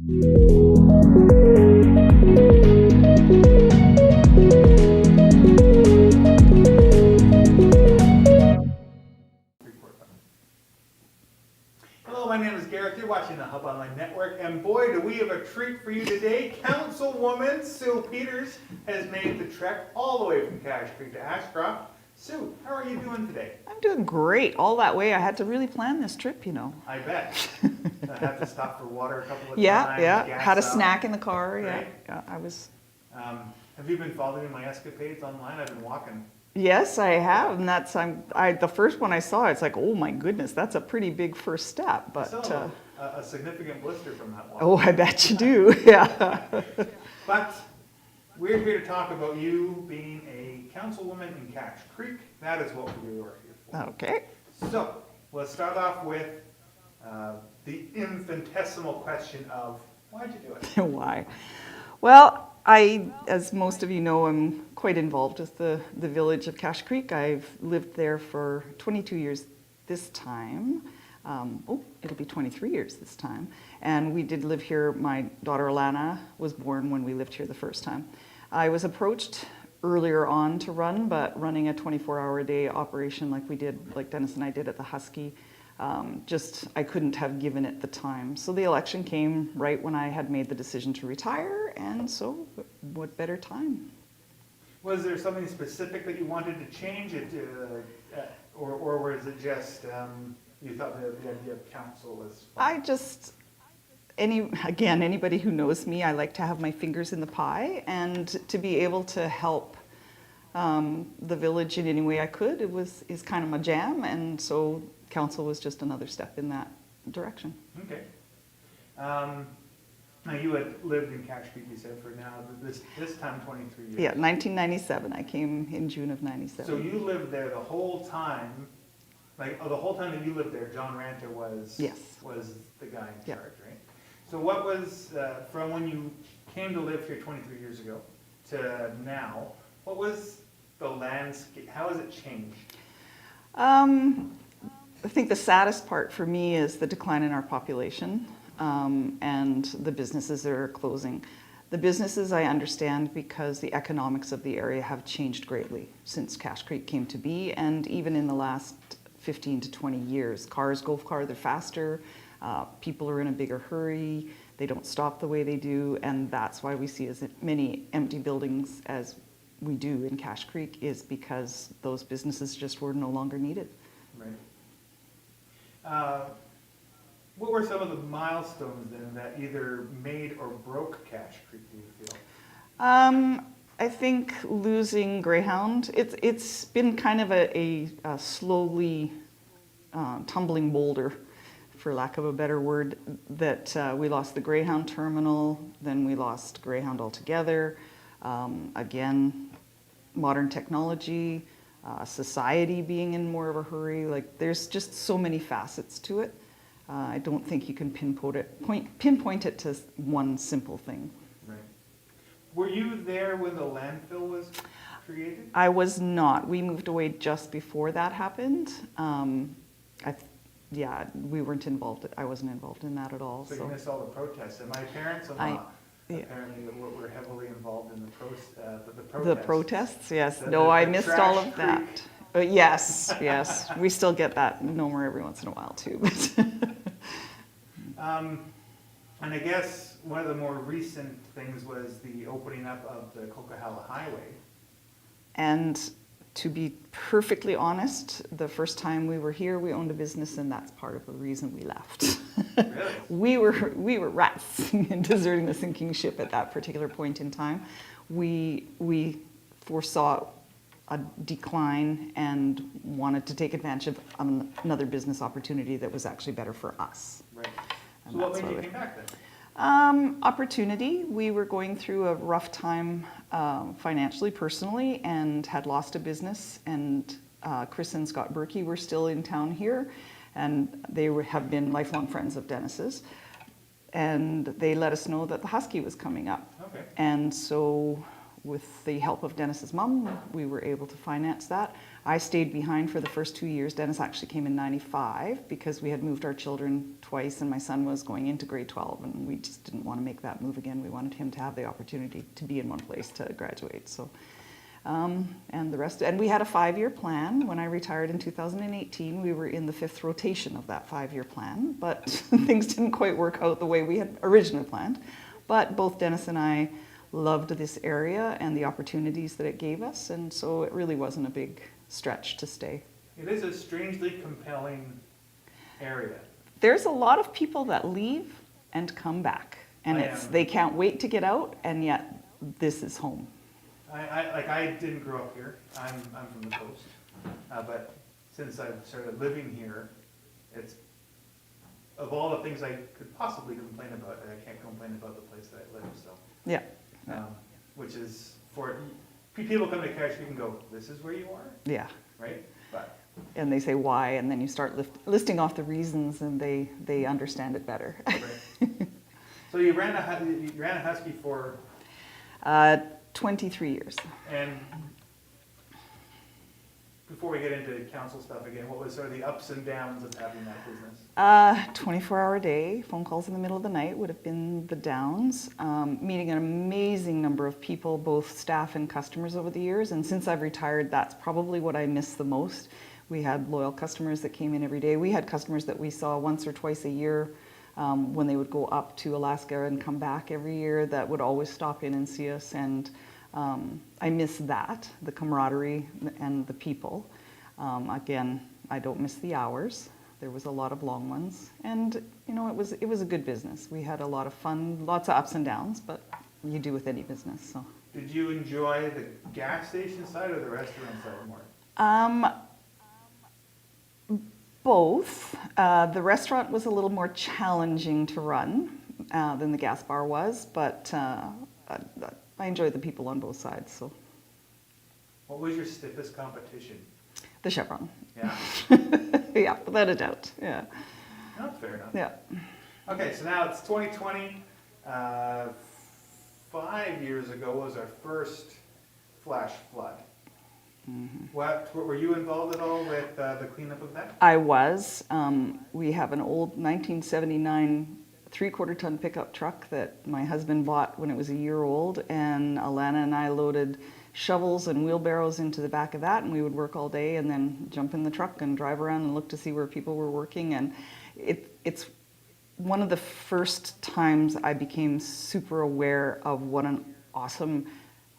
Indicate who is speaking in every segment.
Speaker 1: Hello, my name is Gareth. You're watching the Hub Online Network, and boy, do we have a treat for you today. Councilwoman Sue Peters has made the trek all the way from Cache Creek to Ashcroft. Sue, how are you doing today?
Speaker 2: I'm doing great. All that way, I had to really plan this trip, you know.
Speaker 1: I bet. I had to stop for water a couple of times.
Speaker 2: Yeah.
Speaker 1: Gas
Speaker 2: Had a
Speaker 1: up.
Speaker 2: snack in the car.
Speaker 1: Right?
Speaker 2: Yeah. I was.
Speaker 1: Have you been following my escapades online? I've been walking.
Speaker 2: Yes, I have, and that's the first one I saw. It's like, oh my goodness, that's a pretty big first step. But
Speaker 1: I saw a significant blister from that walk.
Speaker 2: oh, I bet you do. Yeah.
Speaker 1: But we're here to talk about you being a councilwoman in Cache Creek. That is what we are here for.
Speaker 2: Okay.
Speaker 1: So let's start off with the infinitesimal question of why'd you do it?
Speaker 2: Why? Well, as most of you know, I'm quite involved with the village of Cache Creek. I've lived there for 22 years this time. It'll be 23 years this time. And we did live here. My daughter Alana was born when we lived here the first time. I was approached earlier on to run, but running a 24-hour-a-day operation like Dennis and I did at the Husky, I couldn't have given it the time. So the election came right when I had made the decision to retire, and so what better time?
Speaker 1: Was there something specific that you wanted to change it, or was it just you thought the idea of council was fun?
Speaker 2: Anybody who knows me, I like to have my fingers in the pie, and to be able to help the village in any way I could, is kind of my jam, and so council was just another step in that direction.
Speaker 1: Okay. Now you had lived in Cache Creek, you said, for now this time 23 years.
Speaker 2: Yeah, 1997. I came in June of 97.
Speaker 1: So you lived there the whole time, the whole time that you lived there, John Ranta was the guy in charge, right? So what was, from when you came to live here 23 years ago to now, what was the landscape, how has it changed?
Speaker 2: I think the saddest part for me is the decline in our population and the businesses that are closing. The businesses I understand because the economics of the area have changed greatly since Cache Creek came to be, and even in the last 15 to 20 years. Cars go farther faster, people are in a bigger hurry, they don't stop the way they do, and that's why we see as many empty buildings as we do in Cache Creek, is because those businesses just were no longer needed.
Speaker 1: Right. What were some of the milestones then that either made or broke Cache Creek, do you feel?
Speaker 2: I think losing Greyhound, it's been kind of a slowly tumbling boulder, for lack of a better word, that we lost the Greyhound terminal, then we lost Greyhound altogether. Again, modern technology, society being in more of a hurry, there's just so many facets to it. I don't think you can pinpoint it to one simple thing.
Speaker 1: Right. Were you there when the landfill was created?
Speaker 2: I was not. We moved away just before that happened. We weren't involved. I wasn't involved in that at all.
Speaker 1: So you missed all the protests. And my parents-in-law apparently were heavily involved in the protests.
Speaker 2: The protests, yes. I missed all of that. But yes. We still get that more every once in a while too.
Speaker 1: And I guess one of the more recent things was the opening up of the Coquihalla Highway.
Speaker 2: And to be perfectly honest, the first time we were here, we owned a business, and that's part of the reason we left.
Speaker 1: Really?
Speaker 2: we were rats in deserting the sinking ship at that particular point in time. We foresaw a decline and wanted to take advantage of another business opportunity that was actually better for us.
Speaker 1: Right. So what made you come back then?
Speaker 2: Opportunity. We were going through a rough time financially, personally, and had lost a business. And Chris and Scott Berkey were still in town here, and they have been lifelong friends of Dennis's. And they let us know that the Husky was coming up.
Speaker 1: Okay.
Speaker 2: And so with the help of Dennis's mom, we were able to finance that. I stayed behind for the first 2 years. Dennis actually came in 95 because we had moved our children twice and my son was going into grade 12 and we just didn't want to make that move again. We wanted him to have the opportunity to be in one place to graduate. So, and the rest, and we had a 5-year plan. When I retired in 2018, we were in the 5th rotation of that 5-year plan, but things didn't quite work out the way we had originally planned. But both Dennis and I loved this area and the opportunities that it gave us, and so it really wasn't a big stretch to stay.
Speaker 1: It is a strangely compelling area.
Speaker 2: There's a lot of people that leave and come back, and they can't wait to get out, and yet this is home.
Speaker 1: I didn't grow up here. I'm from the coast, but since I've started living here, it's, of all the things I could possibly complain about, I can't complain about the place that I live. So
Speaker 2: Yeah.
Speaker 1: Which is, for people come to Cache Creek and go, this is where you are?
Speaker 2: Yeah.
Speaker 1: Right? But
Speaker 2: And they say why, and then you start listing off the reasons, and they understand it better.
Speaker 1: Right. So you ran a Husky for
Speaker 2: 23 years.
Speaker 1: And before we get into council stuff again, what was sort of the ups and downs of having that business?
Speaker 2: 24-hour day, phone calls in the middle of the night would have been the downs. Meeting an amazing number of people, both staff and customers over the years. And since I've retired, that's probably what I miss the most. We had loyal customers that came in every day. We had customers that we saw once or twice a year when they would go up to Alaska and come back every year, that would always stop in and see us. And I miss that, the camaraderie and the people. Again, I don't miss the hours. There was a lot of long ones, and you know, it was a good business. We had a lot of fun, lots of ups and downs, but you do with any business. So.
Speaker 1: Did you enjoy the gas station side or the restaurant side more?
Speaker 2: Both. The restaurant was a little more challenging to run than the gas bar was, but I enjoyed the people on both sides. So.
Speaker 1: What was your stiffest competition?
Speaker 2: The Chevron.
Speaker 1: Yeah.
Speaker 2: Yeah, without a doubt. Yeah.
Speaker 1: No, fair enough.
Speaker 2: Yeah.
Speaker 1: Okay, so now it's 2020. 5 years ago was our first flash flood. Mm-hmm. What were you involved at all with the cleanup of that?
Speaker 2: I was. We have an old 1979 3/4-ton pickup truck that my husband bought when it was a year old, and Alana and I loaded shovels and wheelbarrows into the back of that, and we would work all day and then jump in the truck and drive around and look to see where people were working. And it's one of the first times I became super aware of what an awesome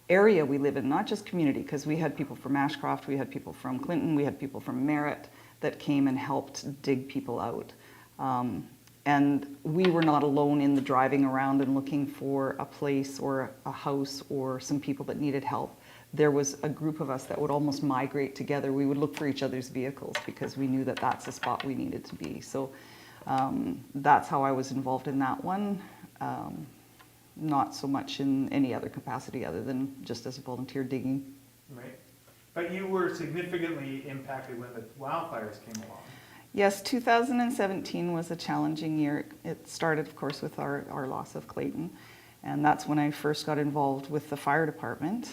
Speaker 2: area we live in, not just community, because we had people from Ashcroft, we had people from Clinton, we had people from Merritt that came and helped dig people out. And we were not alone in the driving around and looking for a place or a house or some people that needed help. There was a group of us that would almost migrate together. We would look for each other's vehicles because we knew that that's the spot we needed to be. So that's how I was involved in that one. Not so much in any other capacity other than just as a volunteer digging.
Speaker 1: Right. But you were significantly impacted when the wildfires came along.
Speaker 2: Yes, 2017 was a challenging year. It started, of course, with our loss of Clayton, and that's when I first got involved with the fire department.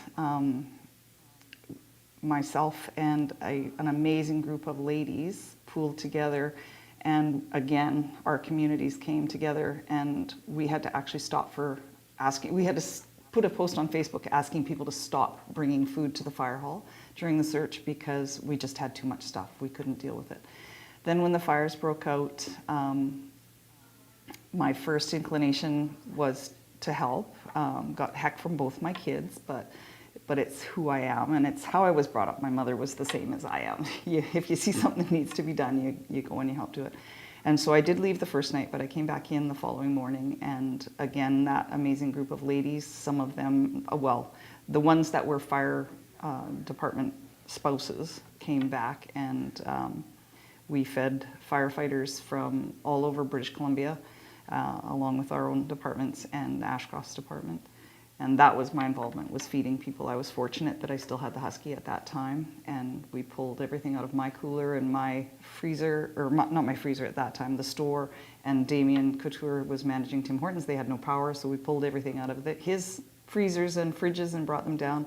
Speaker 2: Myself and an amazing group of ladies pooled together, and again, our communities came together, and we had to actually stop for asking. We had to put a post on Facebook asking people to stop bringing food to the fire hall during the search because we just had too much stuff. We couldn't deal with it. Then when the fires broke out, my first inclination was to help. Got heck from both my kids, but it's who I am and it's how I was brought up. My mother was the same as I am. If you see something that needs to be done, you go and you help do it. And so I did leave the first night, but I came back in the following morning, and again, that amazing group of ladies, some of them, well, the ones that were fire department spouses came back, and we fed firefighters from all over British Columbia, along with our own departments and Ashcroft's department. And that was my involvement, was feeding people. I was fortunate that I still had the Husky at that time, and we pulled everything out of my cooler and my freezer, or not my freezer at that time, the store, and Damien Couture was managing Tim Hortons. They had no power, so we pulled everything out of his freezers and fridges and brought them down.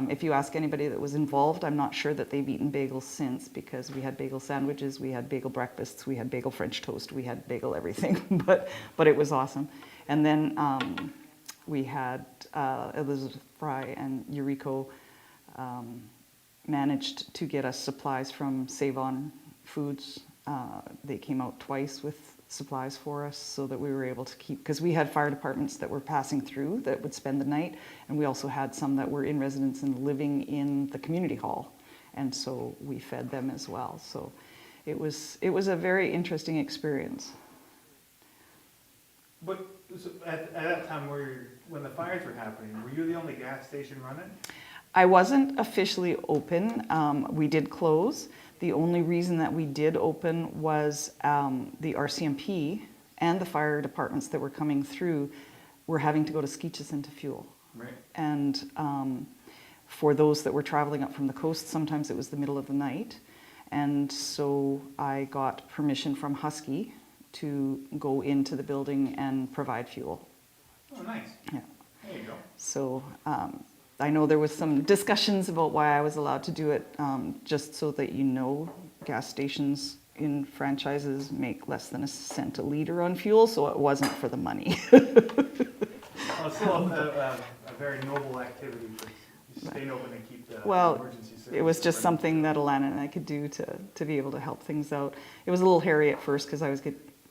Speaker 2: If you ask anybody that was involved, I'm not sure that they've eaten bagels since, because we had bagel sandwiches, we had bagel breakfasts, we had bagel French toast, we had bagel everything, but it was awesome. And then we had Elizabeth Fry and Eureka managed to get us supplies from Save On Foods. They came out twice with supplies for us so that we were able to keep, because we had fire departments that were passing through that would spend the night, and we also had some that were in residence and living in the community hall, and so we fed them as well. So it was a very interesting experience.
Speaker 1: But so at that time, when the fires were happening, were you the only gas station running?
Speaker 2: I wasn't officially open. We did close. The only reason that we did open was the RCMP and the fire departments that were coming through were having to go to Skeetchison to fuel.
Speaker 1: Right.
Speaker 2: And for those that were traveling up from the coast, sometimes it was the middle of the night. And so I got permission from Husky to go into the building and provide fuel.
Speaker 1: Oh, nice.
Speaker 2: Yeah.
Speaker 1: There you go.
Speaker 2: So I know there was some discussions about why I was allowed to do it, just so that you know, gas stations in franchises make less than a cent a liter on fuel, so it wasn't for the money.
Speaker 1: Well, it's still a very noble activity for staying open and keep the emergency service.
Speaker 2: It was just something that Alana and I could do to be able to help things out. It was a little hairy at first because I was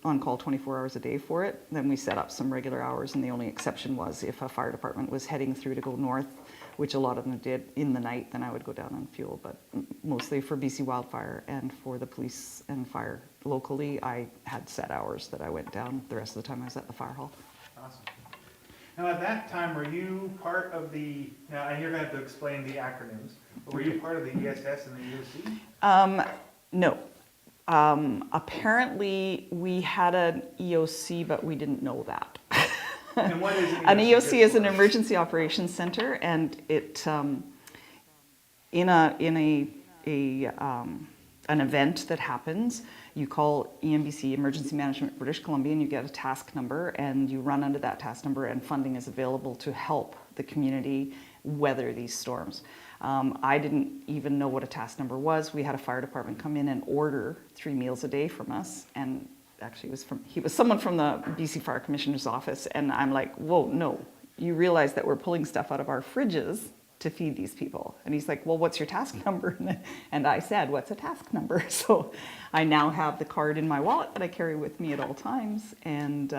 Speaker 2: on call 24 hours a day for it. Then we set up some regular hours, and the only exception was if a fire department was heading through to go north, which a lot of them did in the night, then I would go down on fuel. But mostly for BC Wildfire and for the police and fire locally, I had set hours that I went down. The rest of the time I was at the fire hall.
Speaker 1: Awesome. Now at that time, were you part of the, now and you're going to have to explain the acronyms, but were you part of the ESS and the EOC?
Speaker 2: No. Apparently we had an EOC, but we didn't know that.
Speaker 1: And what is
Speaker 2: an EOC is an emergency operations center, and it in an event that happens, you call EMBC, Emergency Management British Columbia, and you get a task number, and you run under that task number, and funding is available to help the community weather these storms. I didn't even know what a task number was. We had a fire department come in and order 3 meals a day from us, and actually he was someone from the BC Fire Commissioner's office, and I'm like, whoa, no, you realize that we're pulling stuff out of our fridges to feed these people. And he's like, well, what's your task number? And I said, what's a task number? So I now have the card in my wallet that I carry with me at all times, and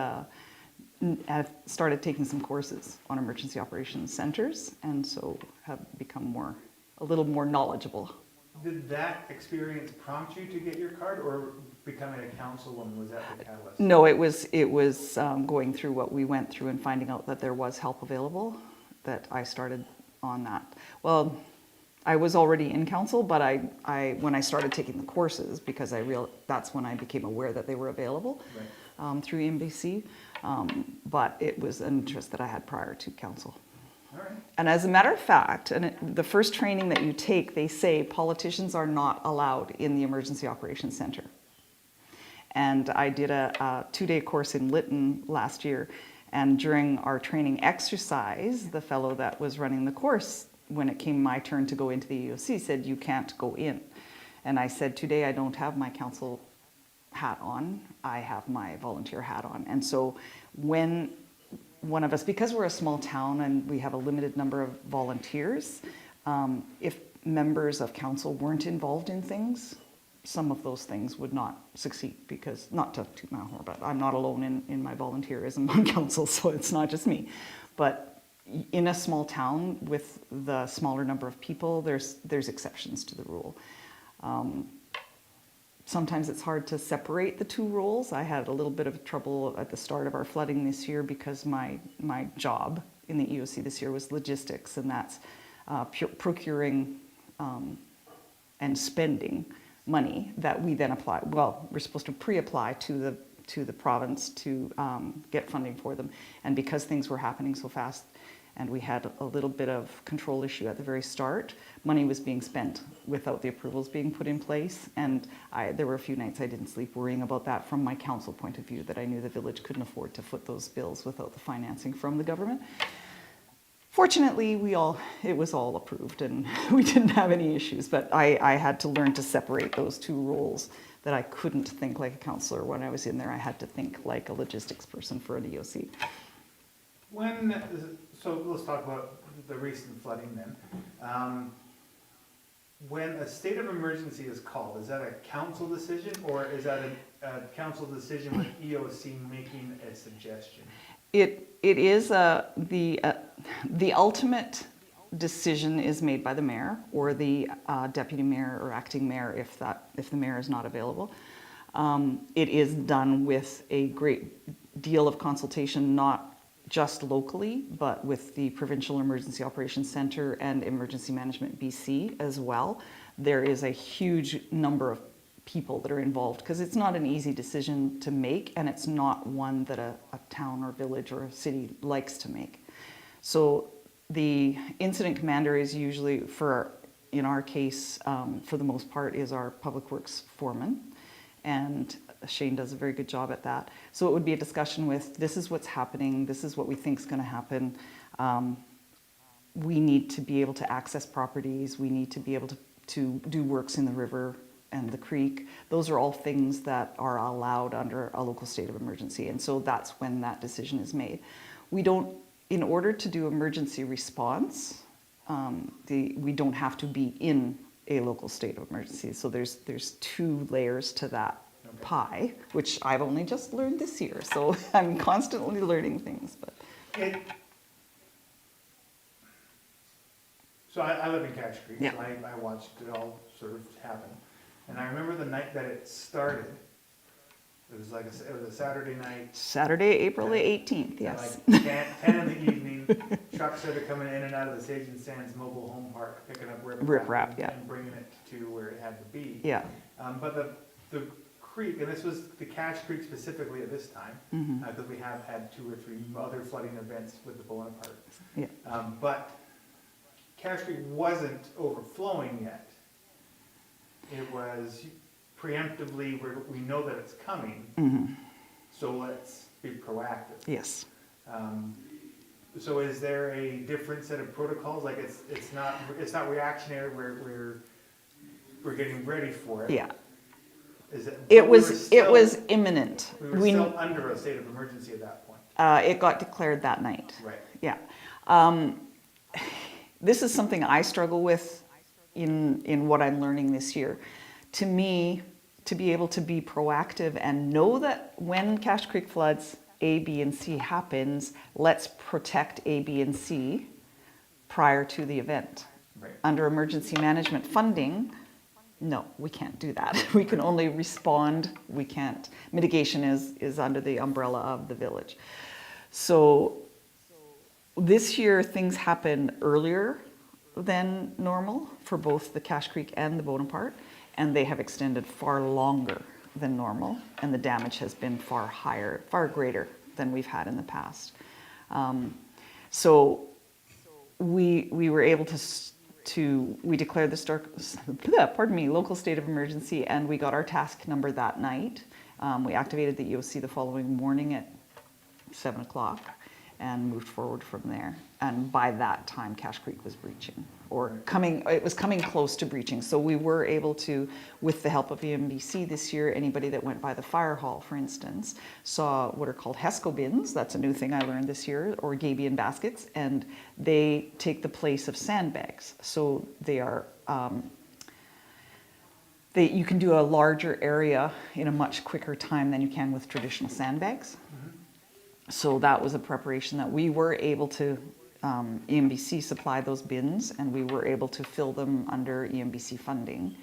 Speaker 2: I've started taking some courses on emergency operations centers, and so have become a little more knowledgeable.
Speaker 1: Did that experience prompt you to get your card, or becoming a councilwoman, was that the catalyst?
Speaker 2: No, it was going through what we went through and finding out that there was help available, that I started on that. Well, I was already in council, but when I started taking the courses, because that's when I became aware that they were available, right, through EMBC. But it was an interest that I had prior to council.
Speaker 1: All right.
Speaker 2: And as a matter of fact, the first training that you take, they say politicians are not allowed in the Emergency Operations Center. And I did a 2-day course in Lytton last year, and during our training exercise, the fellow that was running the course, when it came my turn to go into the EOC, said, you can't go in. And I said, today I don't have my council hat on, I have my volunteer hat on. And so when one of us, because we're a small town and we have a limited number of volunteers, if members of council weren't involved in things, some of those things would not succeed, because, not to toot my horn, but I'm not alone in my volunteerism on council, so it's not just me. But in a small town with the smaller number of people, there's exceptions to the rule. Sometimes it's hard to separate the two roles. I had a little bit of trouble at the start of our flooding this year, because my job in the EOC this year was logistics, and that's procuring and spending money that we then apply. Well, we're supposed to pre-apply to the province to get funding for them. And because things were happening so fast, and we had a little bit of control issue at the very start, money was being spent without the approvals being put in place. And there were a few nights I didn't sleep worrying about that from my council point of view, that I knew the village couldn't afford to foot those bills without the financing from the government. Fortunately, it was all approved and we didn't have any issues, but I had to learn to separate those two roles, that I couldn't think like a councillor when I was in there. I had to think like a logistics person for an EOC.
Speaker 1: So let's talk about the recent flooding then. When a state of emergency is called, is that a council decision, or is that a council decision with EOC making a suggestion? It
Speaker 2: is the ultimate decision is made by the mayor or the deputy mayor or acting mayor if the mayor is not available. It is done with a great deal of consultation, not just locally, but with the Provincial Emergency Operations Centre and Emergency Management BC as well. There is a huge number of people that are involved, because it's not an easy decision to make, and it's not one that a town or village or a city likes to make. So the incident commander is usually, in our case, for the most part, is our public works foreman, and Shane does a very good job at that. So it would be a discussion with, this is what's happening, this is what we think is going to happen. We need to be able to access properties, we need to be able to do works in the river and the creek. Those are all things that are allowed under a local state of emergency, and so that's when that decision is made. We don't, in order to do emergency response, we don't have to be in a local state of emergency. So there's two layers to that pie, which I've only just learned this year, so I'm constantly learning things. But
Speaker 1: so I live in Cache Creek,
Speaker 2: yeah.
Speaker 1: so I watched it all sort of happen. And I remember the night that it started. It was a Saturday night.
Speaker 2: Saturday, April the 18th, yes.
Speaker 1: Like 10 in the evening, trucks started coming in and out of the Sage and Sands mobile home park, picking up riprap
Speaker 2: yeah.
Speaker 1: and bringing it to where it had to be.
Speaker 2: Yeah.
Speaker 1: But the creek, and this was the Cache Creek specifically at this time, because we have had 2 or 3 other flooding events with the Bonaparte.
Speaker 2: Yeah.
Speaker 1: But Cache Creek wasn't overflowing yet. It was preemptively, we know that it's coming, so let's be proactive.
Speaker 2: Yes.
Speaker 1: So is there a different set of protocols? Like it's not reactionary. We're getting ready for it.
Speaker 2: Yeah.
Speaker 1: Is it?
Speaker 2: It was imminent.
Speaker 1: We were still under a state of emergency at that point.
Speaker 2: It got declared that night.
Speaker 1: Right.
Speaker 2: Yeah. This is something I struggle with in what I'm learning this year. To me, to be able to be proactive and know that when Cache Creek floods, A, B, and C happens, let's protect A, B, and C prior to the event.
Speaker 1: Right.
Speaker 2: Under emergency management funding, no, we can't do that. We can only respond, we can't. Mitigation is under the umbrella of the village. So this year things happen earlier than normal for both the Cache Creek and the Bonaparte, and they have extended far longer than normal, and the damage has been far higher, far greater than we've had in the past. So we were able we declared the local state of emergency, and we got our task number that night. We activated the EOC the following morning at 7 o'clock and moved forward from there. And by that time, Cache Creek was breaching, it was coming close to breaching. So we were able to, with the help of EMBC this year, anybody that went by the fire hall, for instance, saw what are called HESCO bins. That's a new thing I learned this year, or Gabion baskets, and they take the place of sandbags. So they are, you can do a larger area in a much quicker time than you can with traditional sandbags. So that was a preparation that we were able to, EMBC supplied those bins, and we were able to fill them under EMBC funding.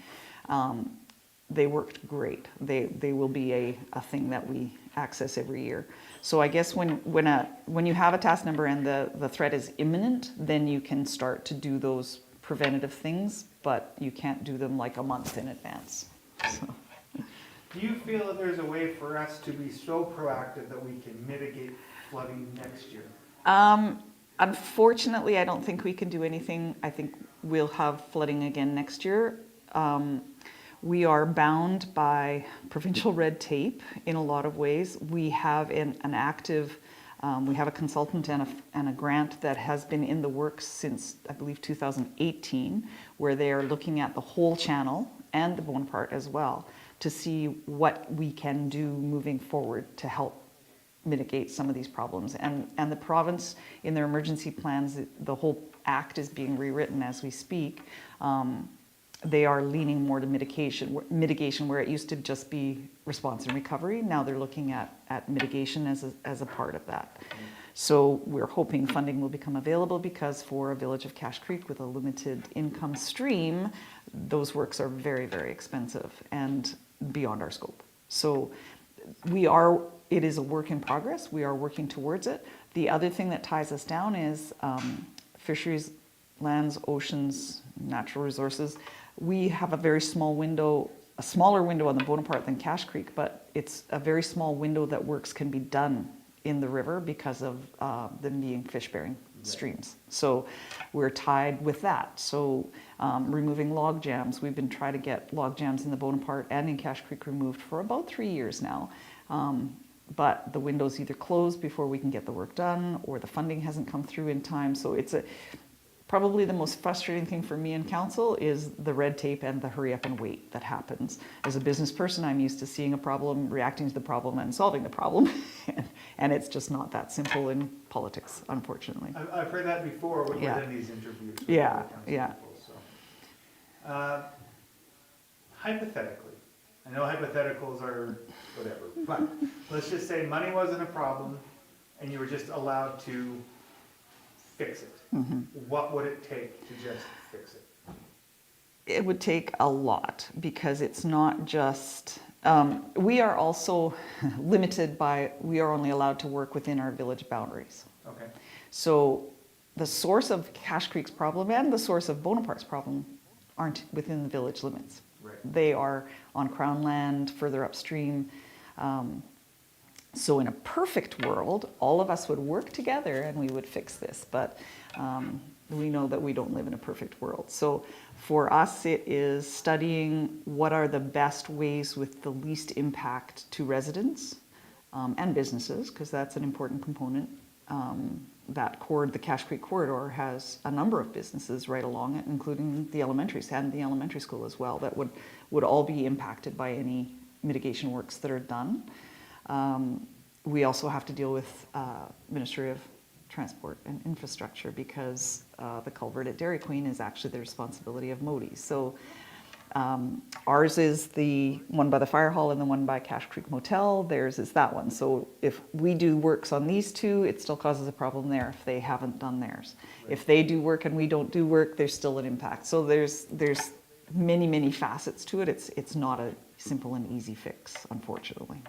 Speaker 2: They worked great. They will be a thing that we access every year. So I guess when you have a task number and the threat is imminent, then you can start to do those preventative things, but you can't do them like a month in advance. So.
Speaker 1: Do you feel that there's a way for us to be so proactive that we can mitigate flooding next year?
Speaker 2: Unfortunately, I don't think we can do anything. I think we'll have flooding again next year. We are bound by provincial red tape in a lot of ways. We have an active We have a consultant and a grant that has been in the works since, I believe, 2018, where they are looking at the whole channel and the Bonaparte as well to see what we can do moving forward to help mitigate some of these problems. And the province, in their emergency plans, the whole act is being rewritten as we speak. They are leaning more to mitigation where it used to just be response and recovery. Now they're looking at mitigation as a part of that. So we're hoping funding will become available, because for a village of Cache Creek with a limited income stream, those works are very, very expensive and beyond our scope. So it is a work in progress. We are working towards it. The other thing that ties us down is fisheries, lands, oceans, natural resources. We have a very small window, a smaller window on the Bonaparte than Cache Creek, but it's a very small window that works can be done in the river because of them being fish-bearing streams. So we're tied with that. So removing log jams, we've been trying to get log jams in the Bonaparte and in Cache Creek removed for about 3 years now. But the window's either closed before we can get the work done, or the funding hasn't come through in time. So it's probably the most frustrating thing for me in council is the red tape and the hurry up and wait that happens. As a business person, I'm used to seeing a problem, reacting to the problem, and solving the problem. And it's just not that simple in politics, unfortunately.
Speaker 1: I've heard that before within these interviews. With
Speaker 2: Yeah,
Speaker 1: the
Speaker 2: yeah.
Speaker 1: people, so. Hypothetically, I know hypotheticals are whatever, but let's just say money wasn't a problem and you were just allowed to fix it.
Speaker 2: Mm-hmm.
Speaker 1: What would it take to just fix it?
Speaker 2: It would take a lot, because it's not just, we are also limited by, we are only allowed to work within our village boundaries.
Speaker 1: Okay.
Speaker 2: So the source of Cache Creek's problem and the source of Bonaparte's problem aren't within the village limits.
Speaker 1: Right.
Speaker 2: They are on Crown land, further upstream. So in a perfect world, all of us would work together and we would fix this. But we know that we don't live in a perfect world. So for us, it is studying what are the best ways with the least impact to residents and businesses, because that's an important component. The Cache Creek corridor has a number of businesses right along it, including the elementaries and the elementary school as well, that would all be impacted by any mitigation works that are done. We also have to deal with Ministry of Transport and Infrastructure, because the culvert at Dairy Queen is actually the responsibility of Modi. So ours is the one by the fire hall and the one by Cache Creek Motel. Theirs is that one. So if we do works on these two, it still causes a problem there if they haven't done theirs. Right. If they do work and we don't do work, there's still an impact. So there's many, many facets to it. It's not a simple and easy fix, unfortunately.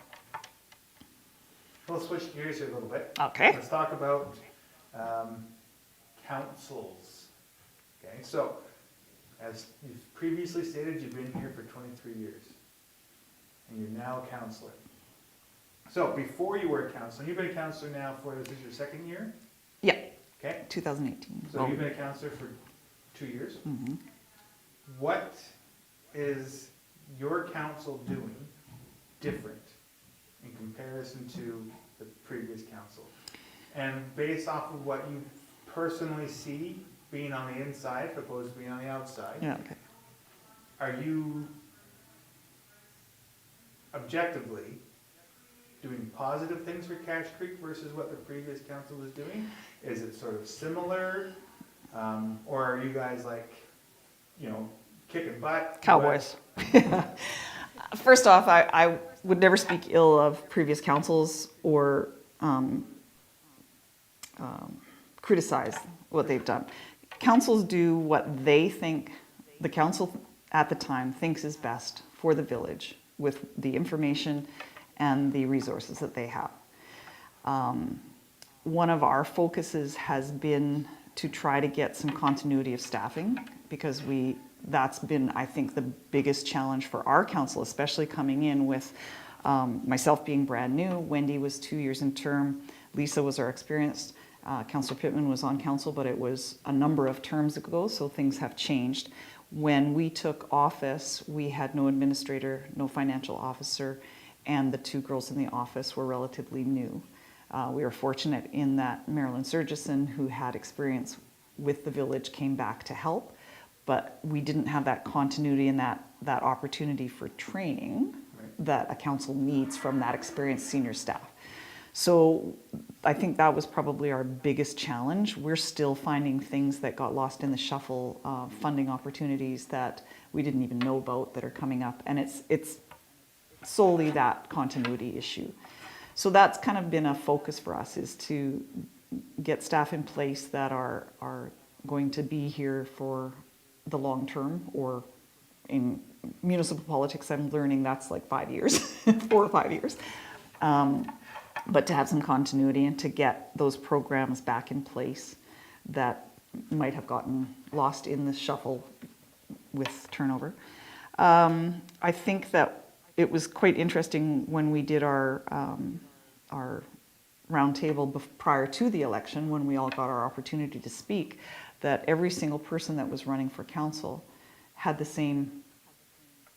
Speaker 1: We'll switch gears here a little bit.
Speaker 2: Okay.
Speaker 1: Let's talk about councils. Okay, so as you've previously stated, you've been here for 23 years, and you're now a councillor. So before you were a councillor, you've been a councillor now for, this is your second year?
Speaker 2: Yeah.
Speaker 1: Okay.
Speaker 2: 2018.
Speaker 1: So you've been a councillor for 2 years.
Speaker 2: Mm-hmm.
Speaker 1: What is your council doing different in comparison to the previous council? And based off of what you personally see being on the inside opposed to being on the outside,
Speaker 2: Yeah, okay.
Speaker 1: are you objectively doing positive things for Cache Creek versus what the previous council was doing? Is it sort of similar? Or are you guys like, kicking butt?
Speaker 2: Cowboys. First off, I would never speak ill of previous councils or criticize what they've done. Councils do what they think the council at the time thinks is best for the village with the information and the resources that they have. One of our focuses has been to try to get some continuity of staffing, because that's been, I think, the biggest challenge for our council, especially coming in with myself being brand new. Wendy was 2 years in term. Lisa was our experienced. Councillor Pittman was on council, but it was a number of terms ago, so things have changed. When we took office, we had no administrator, no financial officer, and the 2 girls in the office were relatively new. We were fortunate in that Marilyn Surgison, who had experience with the village, came back to help, but we didn't have that continuity and that opportunity for training that a council needs from that experienced senior staff. So I think that was probably our biggest challenge. We're still finding things that got lost in the shuffle, funding opportunities that we didn't even know about that are coming up, and it's solely that continuity issue. So that's kind of been a focus for us, is to get staff in place that are going to be here for the long term, or in municipal politics, I'm learning that's like 5 years, 4 or 5 years. But to have some continuity and to get those programs back in place that might have gotten lost in the shuffle with turnover. I think that it was quite interesting when we did our roundtable prior to the election, when we all got our opportunity to speak, that every single person that was running for council had the same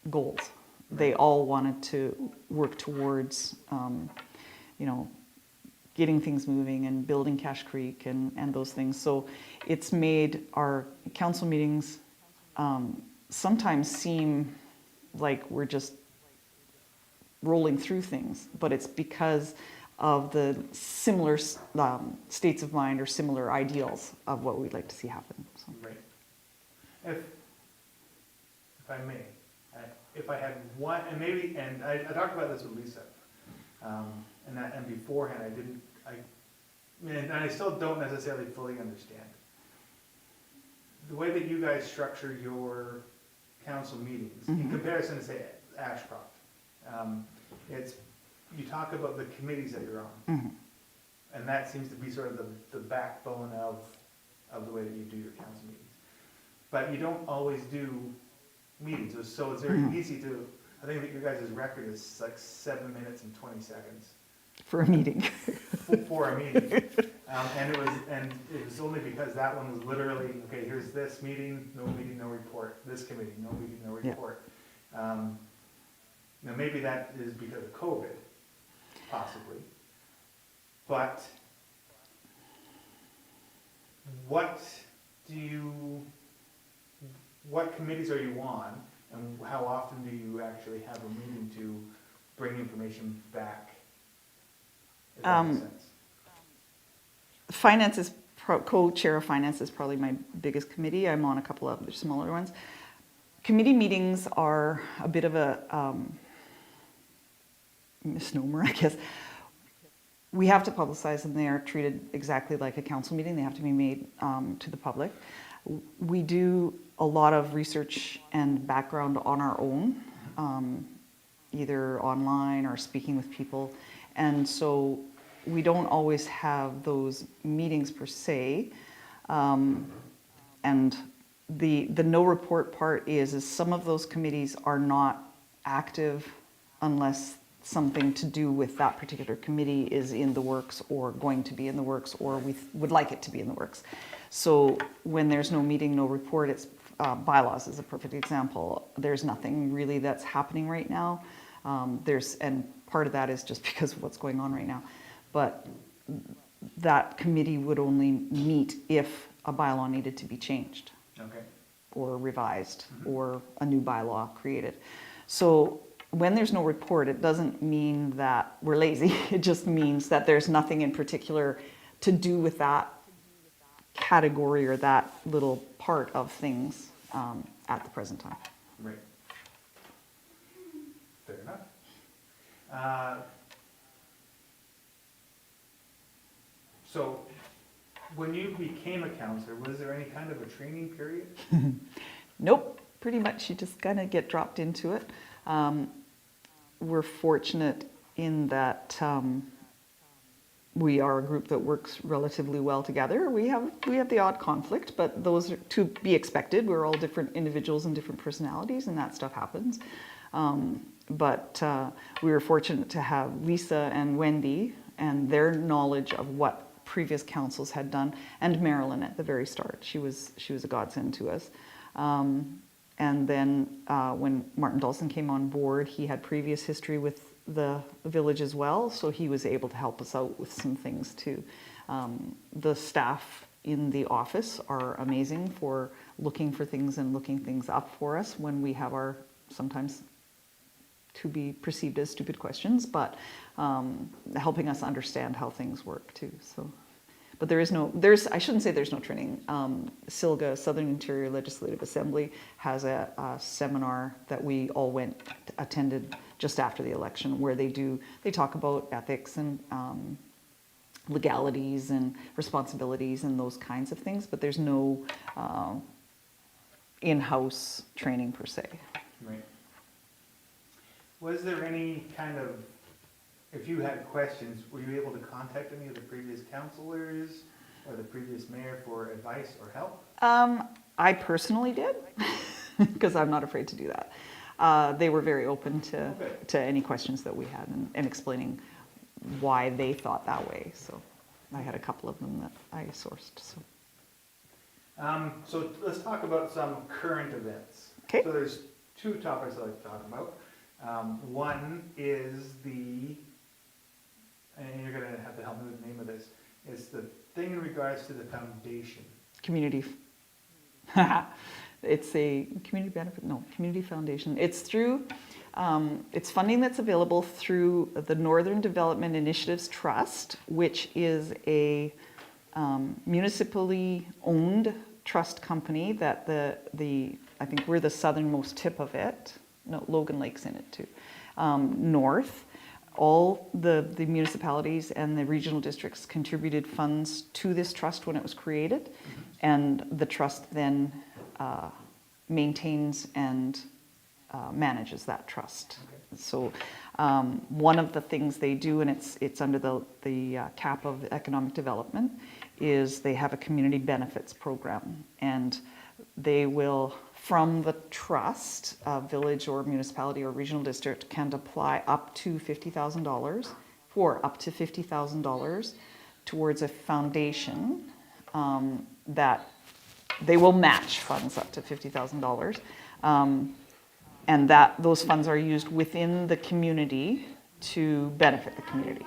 Speaker 2: goals. They all wanted to work towards getting things moving and building Cache Creek and those things. So it's made our council meetings sometimes seem like we're just rolling through things, but it's because of the similar states of mind or similar ideals of what we'd like to see happen. So.
Speaker 1: Right. If I may, if I had one, and I talked about this with Lisa, and beforehand and I still don't necessarily fully understand. The way that you guys structure your council meetings, in comparison to, say, Ashcroft, you talk about the committees that you're on, and that seems to be sort of the backbone of the way that you do your council meetings. But you don't always do meetings, so it's very easy to, I think that your guys' record is like 7 minutes and 20 seconds.
Speaker 2: For a meeting.
Speaker 1: For a meeting. And it was only because that one was literally, okay, here's this meeting, no report. This committee, no meeting, no report. Yeah. Now maybe that is because of COVID, possibly. But what committees are you on, and how often do you actually have a meeting to bring information back? If that makes sense.
Speaker 2: Finance is co-chair of finance is probably my biggest committee. I'm on a couple of other smaller ones. Committee meetings are a bit of a misnomer, I guess. We have to publicize them. They are treated exactly like a council meeting. They have to be made to the public. We do a lot of research and background on our own, either online or speaking with people. And so we don't always have those meetings per se. And the no report part is some of those committees are not active unless something to do with that particular committee is in the works or going to be in the works, or we would like it to be in the works. So when there's no meeting, no report, it's bylaws is a perfect example. There's nothing really that's happening right now. And part of that is just because of what's going on right now. But that committee would only meet if a bylaw needed to be changed.
Speaker 1: Okay.
Speaker 2: Or revised, or a new bylaw created. So when there's no report, it doesn't mean that we're lazy. It just means that there's nothing in particular to do with that category or that little part of things at the present time.
Speaker 1: Right. Fair enough. So when you became a councillor, was there any kind of a training period?
Speaker 2: Nope. Pretty much you just kind of get dropped into it. We're fortunate in that we are a group that works relatively well together. We have the odd conflict, but those are to be expected. We're all different individuals and different personalities, and that stuff happens. But we were fortunate to have Lisa and Wendy and their knowledge of what previous councils had done, and Marilyn at the very start. She was a godsend to us. And then when Martin Dawson came on board, he had previous history with the village as well, so he was able to help us out with some things too. The staff in the office are amazing for looking for things and looking things up for us when we have our sometimes to be perceived as stupid questions, but helping us understand how things work too. So, but I shouldn't say there's no training. SILGA, Southern Interior Legislative Assembly, has a seminar that we all attended just after the election, where they talk about ethics and legalities and responsibilities and those kinds of things, but there's no in-house training per se.
Speaker 1: Right. Was there any kind of, if you had questions, were you able to contact any of the previous councillors or the previous mayor for advice or help?
Speaker 2: I personally did, because I'm not afraid to do that. They were very open to any questions that we had and explaining why they thought that way. So I had a couple of them that I sourced.
Speaker 1: So let's talk about some current events.
Speaker 2: Okay.
Speaker 1: So there's two topics I'd like to talk about. One is and you're going to have to help me with the name of this, is the thing in regards to the foundation.
Speaker 2: Community. It's a community foundation. It's through, it's funding that's available through the Northern Development Initiatives Trust, which is a municipally owned trust company that I think we're the southernmost tip of it. No, Logan Lake's in it too. North, all the municipalities and the regional districts contributed funds to this trust when it was created, and the trust then maintains and manages that trust. Okay. So one of the things they do, and it's under the cap of economic development, is they have a community benefits program, and they will, from the trust, a village or municipality or regional district can apply up to $50,000 towards a foundation that they will match funds up to $50,000, and that those funds are used within the community to benefit the community.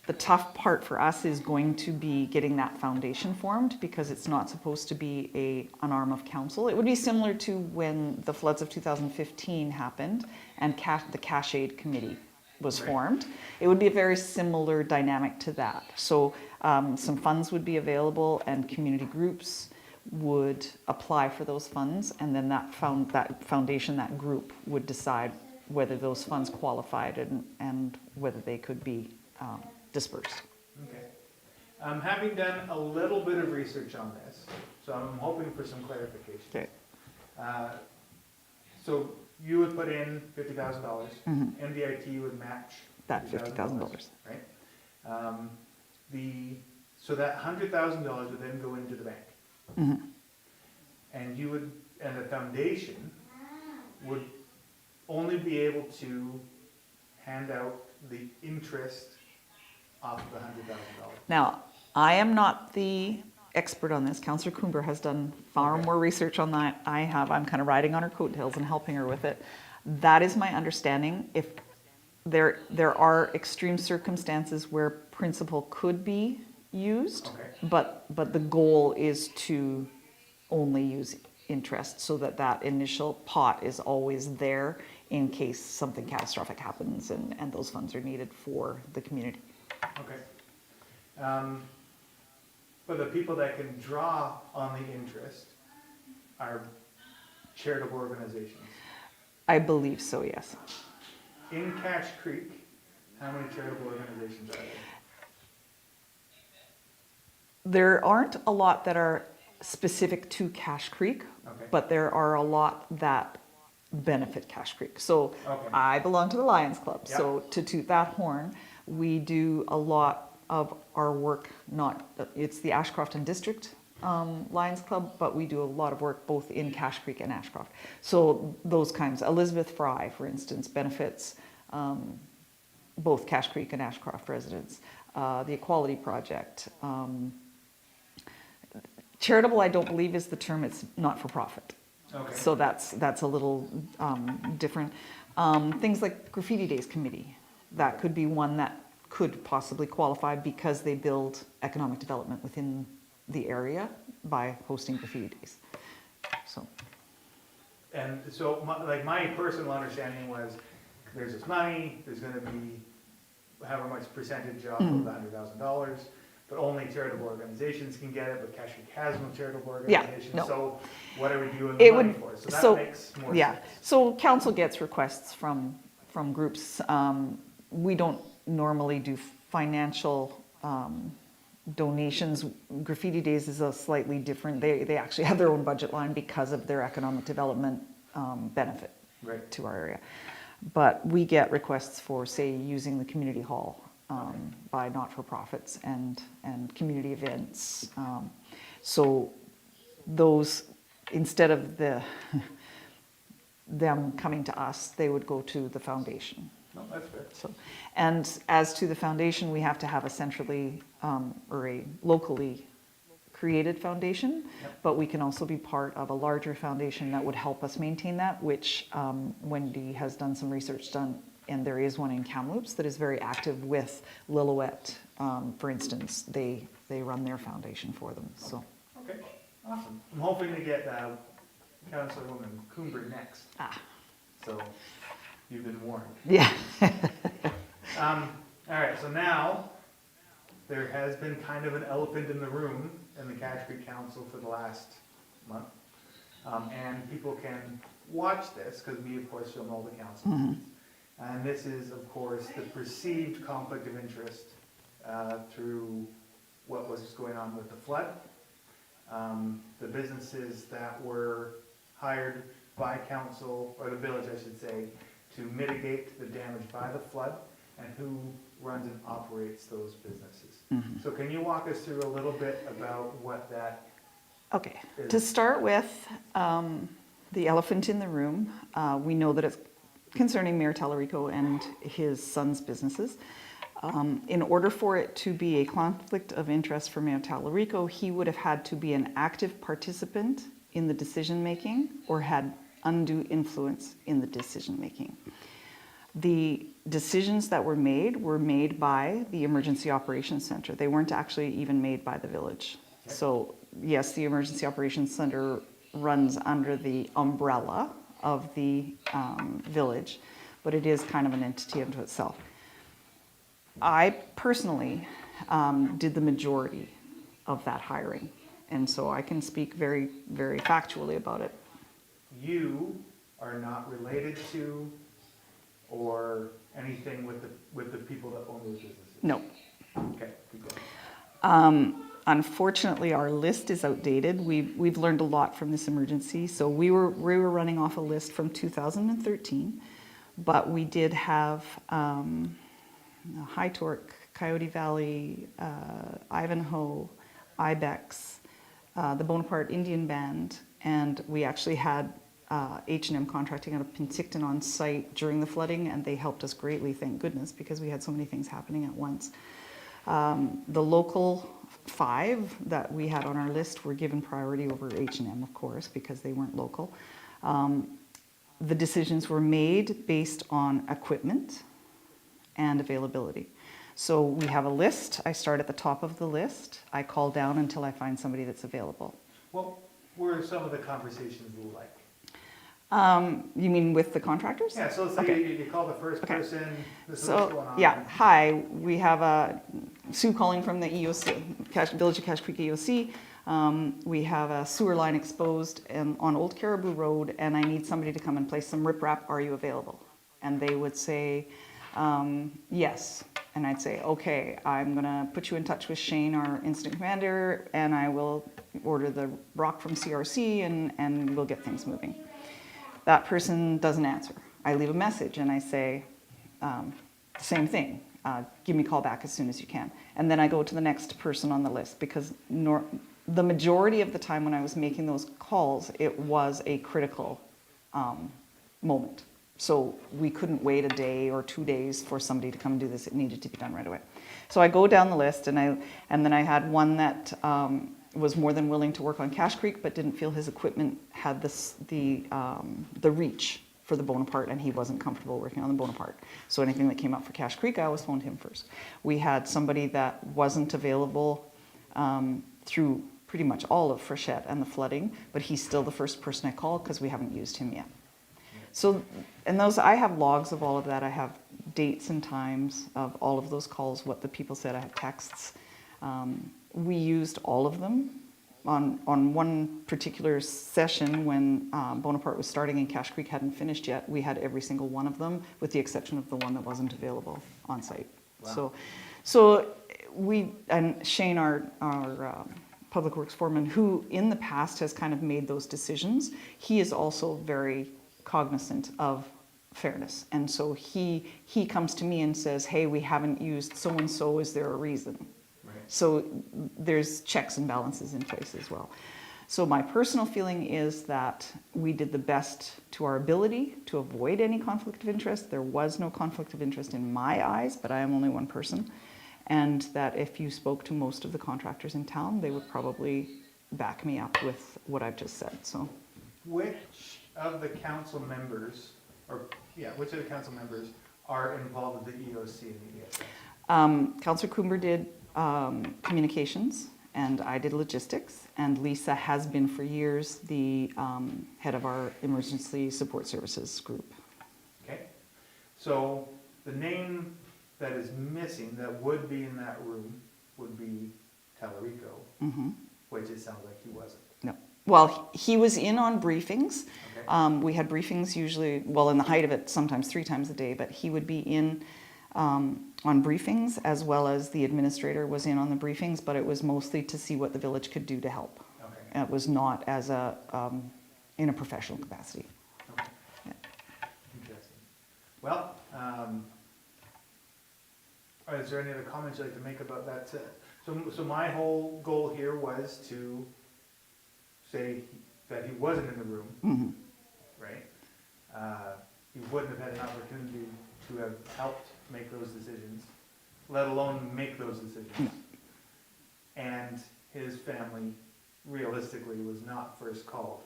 Speaker 2: The tough part for us is going to be getting that foundation formed, because it's not supposed to be an arm of council. It would be similar to when the floods of 2015 happened and the Cache Aid Committee was formed. It would be a very similar dynamic to that. So some funds would be available and community groups would apply for those funds, and then that foundation, that group, would decide whether those funds qualified and whether they could be dispersed.
Speaker 1: Okay. Having done a little bit of research on this, so I'm hoping for some clarification.
Speaker 2: Okay.
Speaker 1: So you would put in $50,000, MDIT would match
Speaker 2: that $50,000,
Speaker 1: right? So that $100,000 would then go into the bank, and the foundation would only be able to hand out the interest off the $100,000.
Speaker 2: Now, I am not the expert on this. Councillor Coomber has done far more research on that I have. I'm kind of riding on her coattails and helping her with it. That is my understanding. If there are extreme circumstances where principal could be used, but the goal is to only use interest, so that initial pot is always there in case something catastrophic happens and those funds are needed for the community.
Speaker 1: Okay. But the people that can draw on the interest are charitable organizations.
Speaker 2: I believe so, yes.
Speaker 1: In Cache Creek, how many charitable organizations are there?
Speaker 2: There aren't a lot that are specific to Cache Creek, but there are a lot that benefit Cache Creek. So I belong to the Lions Club, so to toot that horn, we do a lot of our work, it's the Ashcrofton District Lions Club, but we do a lot of work both in Cache Creek and Ashcroft. So those kinds, Elizabeth Fry, for instance, benefits both Cache Creek and Ashcroft residents. The Equality Project. Charitable, I don't believe is the term, it's not for profit. Okay. So that's a little different. Things like Graffiti Days Committee, that could be one that could possibly qualify because they build economic development within the area by hosting Graffiti Days. So.
Speaker 1: And so, my personal understanding was, there's this money, there's gonna be however much percentage off of the $100,000, but only charitable organizations can get it, but Cache Creek has no charitable organizations.
Speaker 2: no.
Speaker 1: So what are we doing the money for? So that makes more sense.
Speaker 2: So council gets requests from groups. We don't normally do financial donations. Graffiti Days is a slightly different, they actually have their own budget line because of their economic development benefit to our area. But we get requests for, say, using the community hall by not-for-profits and community events. So those, instead of them coming to us, they would go to the foundation.
Speaker 1: No, that's fair.
Speaker 2: So, and as to the foundation, we have to have a centrally or a locally created foundation, but we can also be part of a larger foundation that would help us maintain that, which Wendy has done some research done, and there is one in Kamloops that is very active with Lillooet, for instance. They run their foundation for them. So.
Speaker 1: Okay, awesome. I'm hoping to get Councillorwoman Coomber next. So you've been warned.
Speaker 2: Yeah.
Speaker 1: All right, so now there has been kind of an elephant in the room in the Cache Creek Council for the last month. And people can watch this because we, of course, shall know the council. And this is, of course, the perceived conflict of interest through what was going on with the flood. The businesses that were hired by council, or the village, I should say, to mitigate the damage by the flood, and who runs and operates those businesses. So can you walk us through a little bit about what that is?
Speaker 2: To start with, the elephant in the room, we know that it's concerning Mayor Talarico and his son's businesses. In order for it to be a conflict of interest for Mayor Talarico, he would have had to be an active participant in the decision-making or had undue influence in the decision-making. The decisions that were made by the Emergency Operations Center. They weren't actually even made by the village. Okay. So yes, the Emergency Operations Center runs under the umbrella of the village, but it is kind of an entity unto itself. I personally did the majority of that hiring, and so I can speak very, very factually about it.
Speaker 1: You are not related to or anything with the people that own those businesses?
Speaker 2: No.
Speaker 1: Okay, keep going.
Speaker 2: Unfortunately, our list is outdated. We've learned a lot from this emergency. So we were running off a list from 2013, but we did have High Torque, Coyote Valley, Ivanhoe, Ibex, the Bonaparte Indian Band, and we actually had H&M Contracting out of Penticton on site during the flooding, and they helped us greatly, thank goodness, because we had so many things happening at once. The local 5 that we had on our list were given priority over H&M, of course, because they weren't local. The decisions were made based on equipment and availability. So we have a list. I start at the top of the list. I call down until I find somebody that's available.
Speaker 1: What were some of the conversations like?
Speaker 2: You mean with the contractors?
Speaker 1: Yeah, so let's say you call the first person, this is what's going on.
Speaker 2: Yeah, hi, we have Sue calling from the EOC, Village of Cache Creek EOC. We have a sewer line exposed on Old Caribou Road, and I need somebody to come and place some riprap. Are you available? And they would say, yes. And I'd say, okay, I'm gonna put you in touch with Shane, our incident commander, and I will order the rock from CRC and we'll get things moving. That person doesn't answer. I leave a message and I say, same thing, give me a call back as soon as you can. And then I go to the next person on the list, because the majority of the time when I was making those calls, it was a critical moment. So we couldn't wait a day or 2 days for somebody to come and do this. It needed to be done right away. So I go down the list, and then I had one that was more than willing to work on Cache Creek, but didn't feel his equipment had the reach for the Bonaparte, and he wasn't comfortable working on the Bonaparte. So anything that came up for Cache Creek, I always phoned him first. We had somebody that wasn't available through pretty much all of Frechette and the flooding, but he's still the first person I called because we haven't used him yet. So, and those, I have logs of all of that. I have dates and times of all of those calls, what the people said. I have texts. We used all of them. On one particular session when Bonaparte was starting and Cache Creek hadn't finished yet, we had every single one of them with the exception of the one that wasn't available on site. Wow. So we, and Shane, our Public Works foreman, who in the past has kind of made those decisions, he is also very cognizant of fairness. And so he comes to me and says, hey, we haven't used so-and-so, is there a reason? So there's checks and balances in place as well. So my personal feeling is that we did the best to our ability to avoid any conflict of interest. There was no conflict of interest in my eyes, but I am only one person. And that if you spoke to most of the contractors in town, they would probably back me up with what I've just said. So,
Speaker 1: which of the council members, which of the council members are involved with the EOC and the ESS?
Speaker 2: Councillor Coomber did communications, and I did logistics, and Lisa has been for years the head of our emergency support services group.
Speaker 1: Okay, so the name that is missing that would be in that room would be Talarico, which it sounds like he wasn't. No.
Speaker 2: Well, he was in on briefings.
Speaker 1: Okay.
Speaker 2: We had briefings usually, well, in the height of it, sometimes 3 times a day, but he would be in on briefings, as well as the administrator was in on the briefings, but it was mostly to see what the village could do to help. Okay. It was not as a in a professional capacity.
Speaker 1: Okay. Yeah. Interesting. Well, is there any other comments you'd like to make about that? So my whole goal here was to say that he wasn't in the room, right? He wouldn't have had an opportunity to have helped make those decisions, let alone make those decisions. And his family, realistically, was not first called.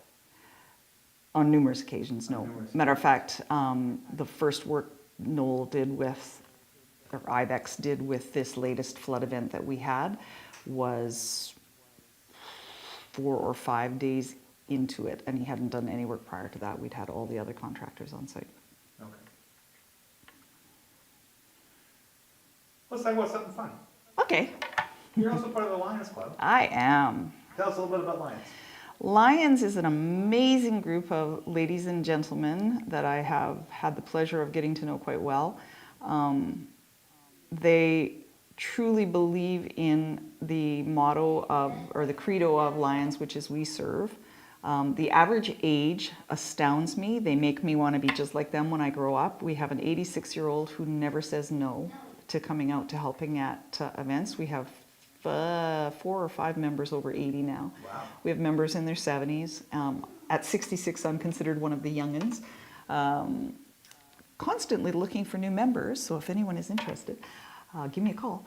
Speaker 2: On numerous occasions, no. Matter of fact, the first work Noel did with, or IBEX did with this latest flood event that we had was 4 or 5 days into it, and he hadn't done any work prior to that. We'd had all the other contractors on site.
Speaker 1: Okay. Let's talk about something fun.
Speaker 2: Okay.
Speaker 1: You're also part of the Lions Club.
Speaker 2: I am.
Speaker 1: Tell us a little bit about Lions.
Speaker 2: Lions is an amazing group of ladies and gentlemen that I have had the pleasure of getting to know quite well. They truly believe in the motto of, or the credo of Lions, which is we serve. The average age astounds me. They make me want to be just like them when I grow up. We have an 86-year-old who never says no to coming out to helping at events. We have 4 or 5 members over 80 now.
Speaker 1: Wow.
Speaker 2: We have members in their 70s. At 66, I'm considered one of the youngins. Constantly looking for new members, so if anyone is interested, give me a call.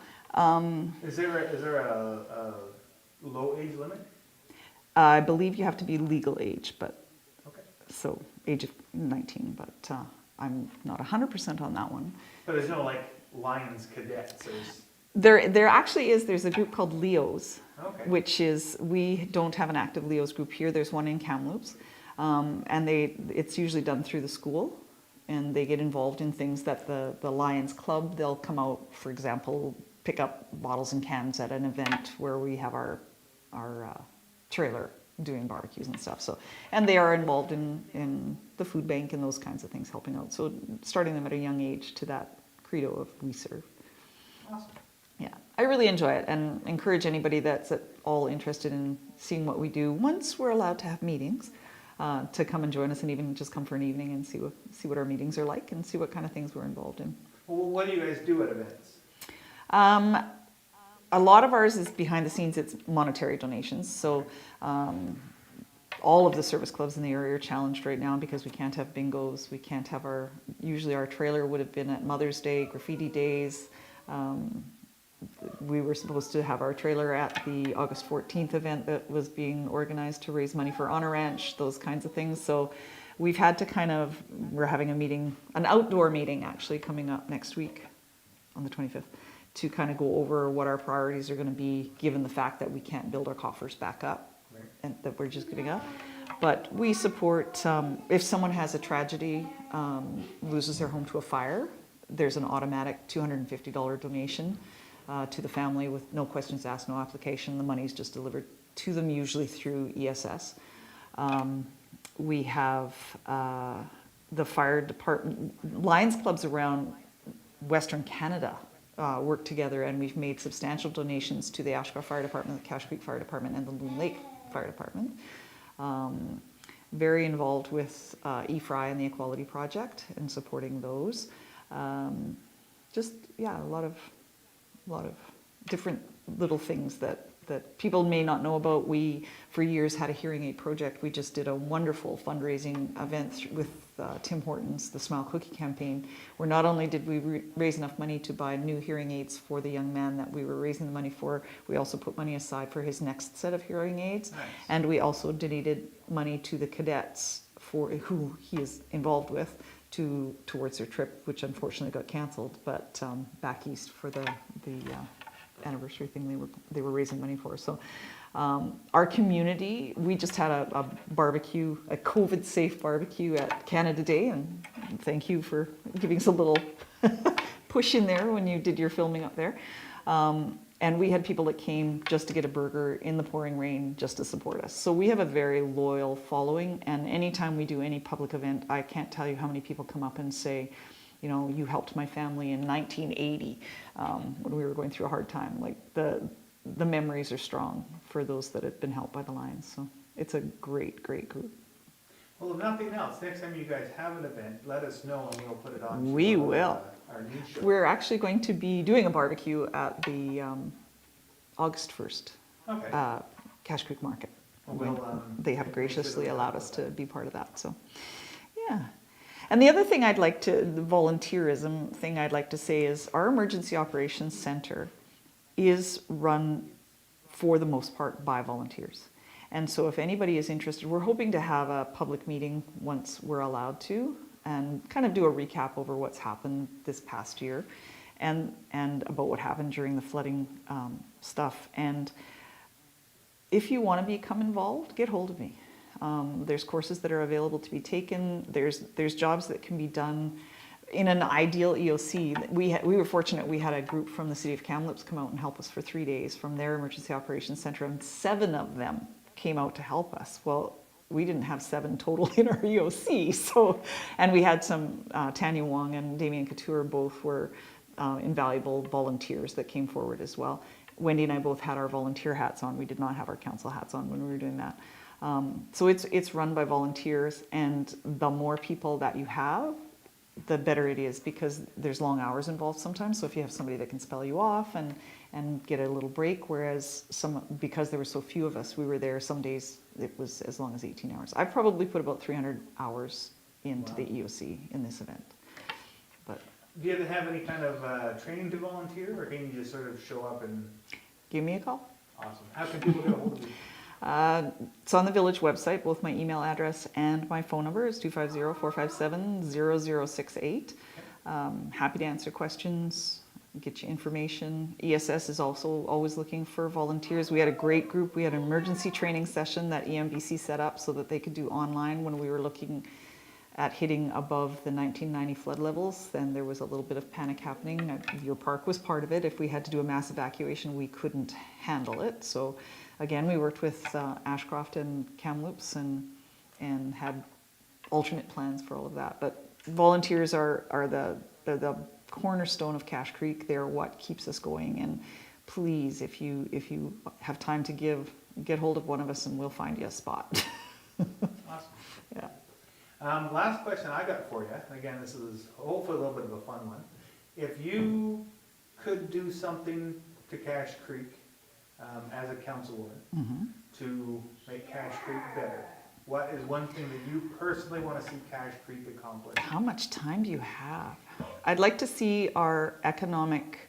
Speaker 1: Is there a low age limit?
Speaker 2: I believe you have to be legal age, but
Speaker 1: okay.
Speaker 2: So age of 19, but I'm not 100% on that one.
Speaker 1: But there's no like Lions cadets.
Speaker 2: There actually is. There's a group called Leos,
Speaker 1: okay.
Speaker 2: Which is, we don't have an active Leos group here. There's one in Kamloops, and it's usually done through the school, and they get involved in things that the Lions Club, they'll come out, for example, pick up bottles and cans at an event where we have our trailer doing barbecues and stuff. So, and they are involved in the food bank and those kinds of things, helping out. So starting them at a young age to that credo of we serve.
Speaker 1: Awesome.
Speaker 2: Yeah, I really enjoy it and encourage anybody that's at all interested in seeing what we do once we're allowed to have meetings, to come and join us, and even just come for an evening and see what our meetings are like and see what kind of things we're involved in.
Speaker 1: Well, what do you guys do at events?
Speaker 2: A lot of ours is behind the scenes. It's monetary donations. So all of the service clubs in the area are challenged right now because we can't have bingos. We can't have usually our trailer would have been at Mother's Day, graffiti days. We were supposed to have our trailer at the August 14th event that was being organized to raise money for Honor Ranch, those kinds of things. So we've had to we're having a meeting, an outdoor meeting actually coming up next week on the 25th to kind of go over what our priorities are going to be given the fact that we can't build our coffers back up and that we're just giving up. But we support, if someone has a tragedy, loses their home to a fire, there's an automatic $250 donation to the family with no questions asked, no application. The money's just delivered to them, usually through ESS. We have the fire department, Lions clubs around Western Canada work together, and we've made substantial donations to the Ashcroft Fire Department, the Cache Creek Fire Department, and the Loon Lake Fire Department. Very involved with EFRI and the Equality Project and supporting those. Just, yeah, a lot of different little things that people may not know about. We, for years, had a hearing aid project. We just did a wonderful fundraising event with Tim Hortons, the Smile Cookie campaign, where not only did we raise enough money to buy new hearing aids for the young man that we were raising the money for, we also put money aside for his next set of hearing aids. Nice. And we also donated money to the cadets for who he is involved with towards their trip, which unfortunately got canceled, but back east for the anniversary thing they were raising money for. So our community, we just had a barbecue, a COVID-safe barbecue at Canada Day, and thank you for giving us a little push in there when you did your filming up there. And we had people that came just to get a burger in the pouring rain just to support us. So we have a very loyal following, and anytime we do any public event, I can't tell you how many people come up and say, you know, you helped my family in 1980 when we were going through a hard time. Like the memories are strong for those that have been helped by the Lions. So it's a great, great group.
Speaker 1: Well, if nothing else, next time you guys have an event, let us know and we'll put it on.
Speaker 2: We will.
Speaker 1: Our news show.
Speaker 2: We're actually going to be doing a barbecue at the August 1st Cache Creek Market.
Speaker 1: Well,
Speaker 2: they have graciously allowed us to be part of that. So, yeah. And the other thing the volunteerism thing I'd like to say is our Emergency Operations Center is run for the most part by volunteers. And so if anybody is interested, we're hoping to have a public meeting once we're allowed to and kind of do a recap over what's happened this past year and about what happened during the flooding stuff. And if you want to become involved, get hold of me. There's courses that are available to be taken. There's jobs that can be done in an ideal EOC. We were fortunate. We had a group from the city of Kamloops come out and help us for 3 days from their emergency operations center, and 7 of them came out to help us. Well, we didn't have 7 total in our EOC. So, and we had some Tanya Wong and Damien Couture both were invaluable volunteers that came forward as well. Wendy and I both had our volunteer hats on. We did not have our council hats on when we were doing that. So it's run by volunteers, and the more people that you have, the better it is, because there's long hours involved sometimes. So if you have somebody that can spell you off and get a little break, whereas because there were so few of us, we were there some days it was as long as 18 hours. I've probably put about 300 hours into the EOC in this event. But
Speaker 1: do you have any kind of training to volunteer, or can you just sort of show up and
Speaker 2: give me a call?
Speaker 1: Awesome. How can people get a hold of you?
Speaker 2: It's on the village website. Both my email address and my phone number is 250-457-0068. Happy to answer questions, get you information. ESS is also always looking for volunteers. We had a great group. We had an emergency training session that EMBC set up so that they could do online when we were looking at hitting above the 1990 flood levels. Then there was a little bit of panic happening. Your park was part of it. If we had to do a mass evacuation, we couldn't handle it. So again, we worked with Ashcroft and Kamloops and had alternate plans for all of that. But volunteers are the cornerstone of Cache Creek. They're what keeps us going. And please, if you have time to give, get hold of one of us and we'll find you a spot.
Speaker 1: Awesome.
Speaker 2: Yeah.
Speaker 1: Last question I got for you. Again, this is hopefully a little bit of a fun one. If you could do something to Cache Creek as a councilwoman to make Cache Creek better, what is one thing that you personally want to see Cache Creek accomplish?
Speaker 2: How much time do you have? I'd like to see our economic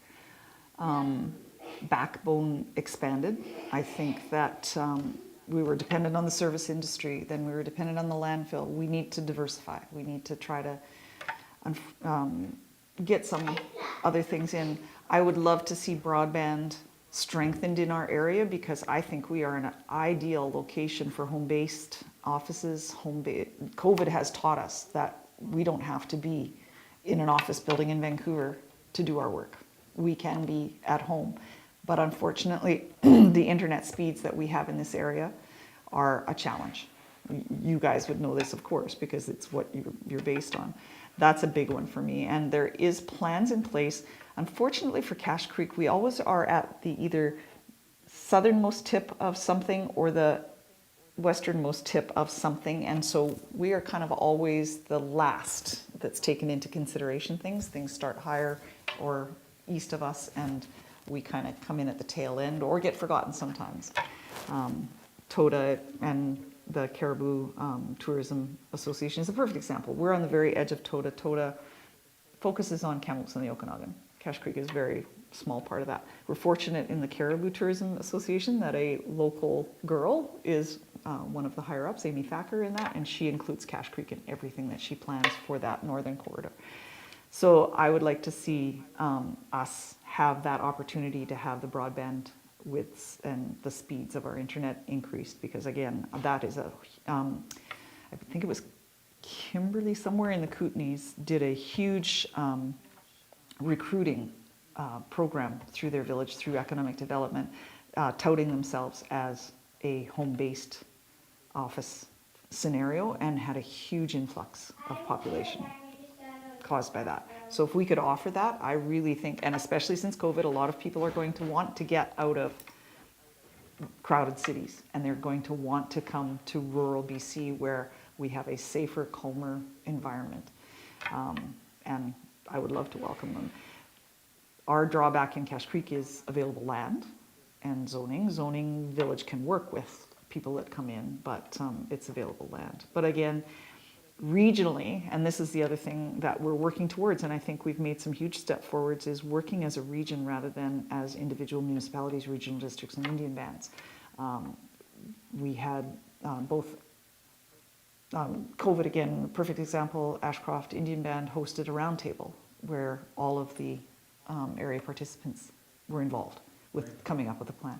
Speaker 2: backbone expanded. I think that we were dependent on the service industry, then we were dependent on the landfill. We need to diversify. We need to try to get some other things in. I would love to see broadband strengthened in our area because I think we are an ideal location for home-based offices. COVID has taught us that we don't have to be in an office building in Vancouver to do our work. We can be at home. But unfortunately, the internet speeds that we have in this area are a challenge. You guys would know this, of course, because it's what you're based on. That's a big one for me. And there is plans in place. Unfortunately for Cache Creek, we always are at the either southernmost tip of something or the westernmost tip of something. And so we are kind of always the last that's taken into consideration. Things start higher or east of us, and we kind of come in at the tail end or get forgotten sometimes. Toda and the Caribou Tourism Association is a perfect example. We're on the very edge of Toda. Toda focuses on Kamloops and the Okanagan. Cache Creek is a very small part of that. We're fortunate in the Caribou Tourism Association that a local girl is one of the higher ups, Amy Thacker, in that, and she includes Cache Creek in everything that she plans for that northern corridor. So I would like to see us have that opportunity to have the broadband widths and the speeds of our internet increased, because again, that is I think it was Kimberly somewhere in the Kootenays did a huge recruiting program through their village, through economic development, touting themselves as a home-based office scenario, and had a huge influx of population caused by that. So if we could offer that, I really think, and especially since COVID, a lot of people are going to want to get out of crowded cities, and they're going to want to come to rural BC where we have a safer, calmer environment. And I would love to welcome them. Our drawback in Cache Creek is available land and zoning. Zoning village can work with people that come in, but it's available land. But again, regionally, and this is the other thing that we're working towards, and I think we've made some huge step forwards, is working as a region rather than as individual municipalities, regional districts, and Indian bands. We had both COVID, again, perfect example, Ashcroft Indian Band hosted a roundtable where all of the area participants were involved with coming up with a plan.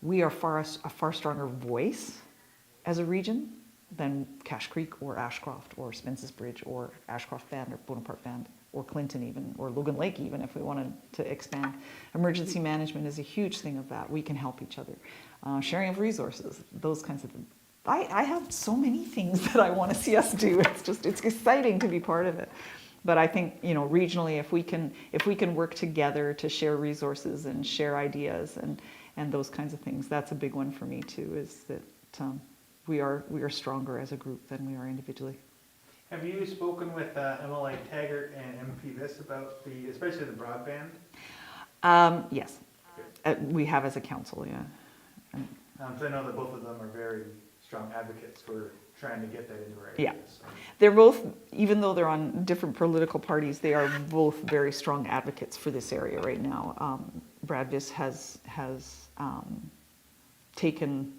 Speaker 2: We are a far stronger voice as a region than Cache Creek or Ashcroft or Spence's Bridge or Ashcroft Band or Bonaparte Band or Clinton even, or Logan Lake even, if we wanted to expand. Emergency management is a huge thing of that. We can help each other. Sharing of resources, those kinds of things. I have so many things that I want to see us do. It's exciting to be part of it. But I think, regionally, if we can work together to share resources and share ideas and those kinds of things, that's a big one for me too, is that we are stronger as a group than we are individually.
Speaker 1: Have you spoken with MLA Taggart and MP Viss about especially the broadband?
Speaker 2: Yes, we have as a council, yeah.
Speaker 1: So I know that both of them are very strong advocates for trying to get that into our areas.
Speaker 2: Yeah,
Speaker 1: so.
Speaker 2: they're both, even though they're on different political parties, they are both very strong advocates for this area right now. Brad Viss has taken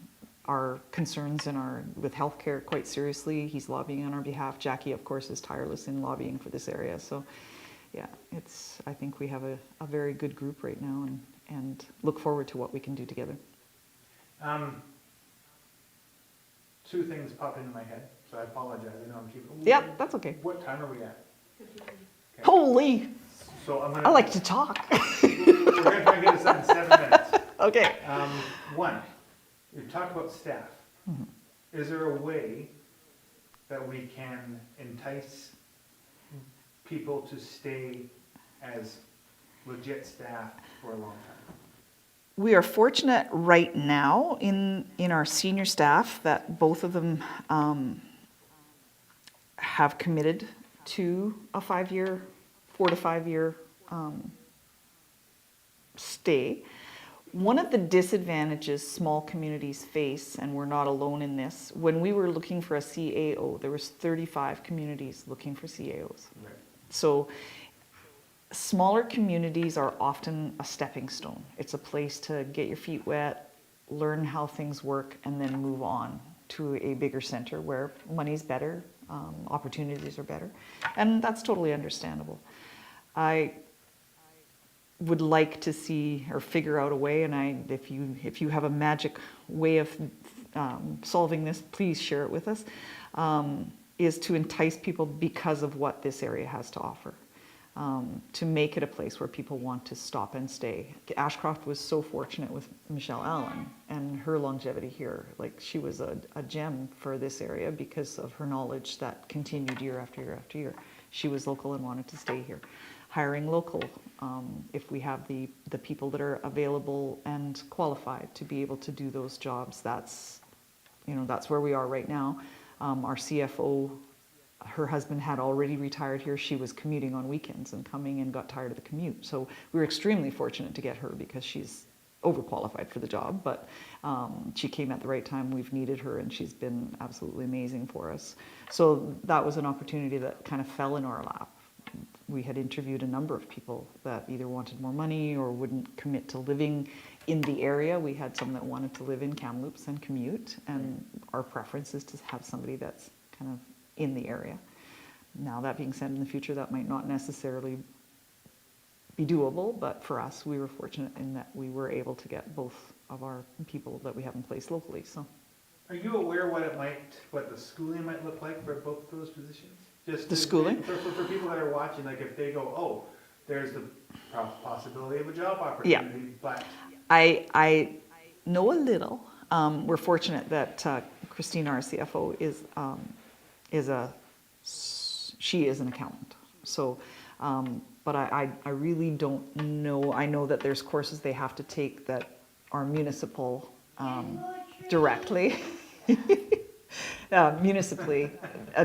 Speaker 2: our concerns with healthcare quite seriously. He's lobbying on our behalf. Jackie, of course, is tireless in lobbying for this area. So, yeah, I think we have a very good group right now, and look forward to what we can do together.
Speaker 1: Two things popped into my head, so I apologize. I know I'm keeping.
Speaker 2: Yeah, that's okay.
Speaker 1: What time are we at? Okay.
Speaker 2: Holy!
Speaker 1: So
Speaker 2: I like to talk.
Speaker 1: We're going to try and get this done in 7 minutes.
Speaker 2: Okay.
Speaker 1: One, we've talked about staff. Mm-hmm. Is there a way that we can entice people to stay as legit staff for a long time?
Speaker 2: We are fortunate right now in our senior staff that both of them have committed to a 4 to 5 year stay. One of the disadvantages small communities face, and we're not alone in this, when we were looking for a CAO, there was 35 communities looking for CAOs. Right. So smaller communities are often a stepping stone. It's a place to get your feet wet, learn how things work, and then move on to a bigger center where money's better, opportunities are better, and that's totally understandable. I would like to see or figure out a way, and if you have a magic way of solving this, please share it with us, is to entice people because of what this area has to offer. To make it a place where people want to stop and stay. Ashcroft was so fortunate with Michelle Allen and her longevity here. Like, she was a gem for this area because of her knowledge that continued year after year after year. She was local and wanted to stay here. Hiring local, if we have the people that are available and qualified to be able to do those jobs, that's where we are right now. Our CFO, her husband had already retired here. She was commuting on weekends and coming and got tired of the commute. So we were extremely fortunate to get her because she's overqualified for the job, but she came at the right time. We've needed her, and she's been absolutely amazing for us. So that was an opportunity that kind of fell in our lap. We had interviewed a number of people that either wanted more money or wouldn't commit to living in the area. We had some that wanted to live in Kamloops and commute, and our preference is to have somebody that's kind of in the area. Now, that being said, in the future that might not necessarily be doable, but for us, we were fortunate in that we were able to get both of our people that we have in place locally. So,
Speaker 1: are you aware what the schooling might look like for both those positions? Just
Speaker 2: the schooling?
Speaker 1: For people that are watching, like if they go, oh, there's the possibility of a job opportunity, yeah. But
Speaker 2: I know a little. We're fortunate that Christine, our CFO, is an accountant. So, but I really don't know. I know that there's courses they have to take that are municipal directly. Municipally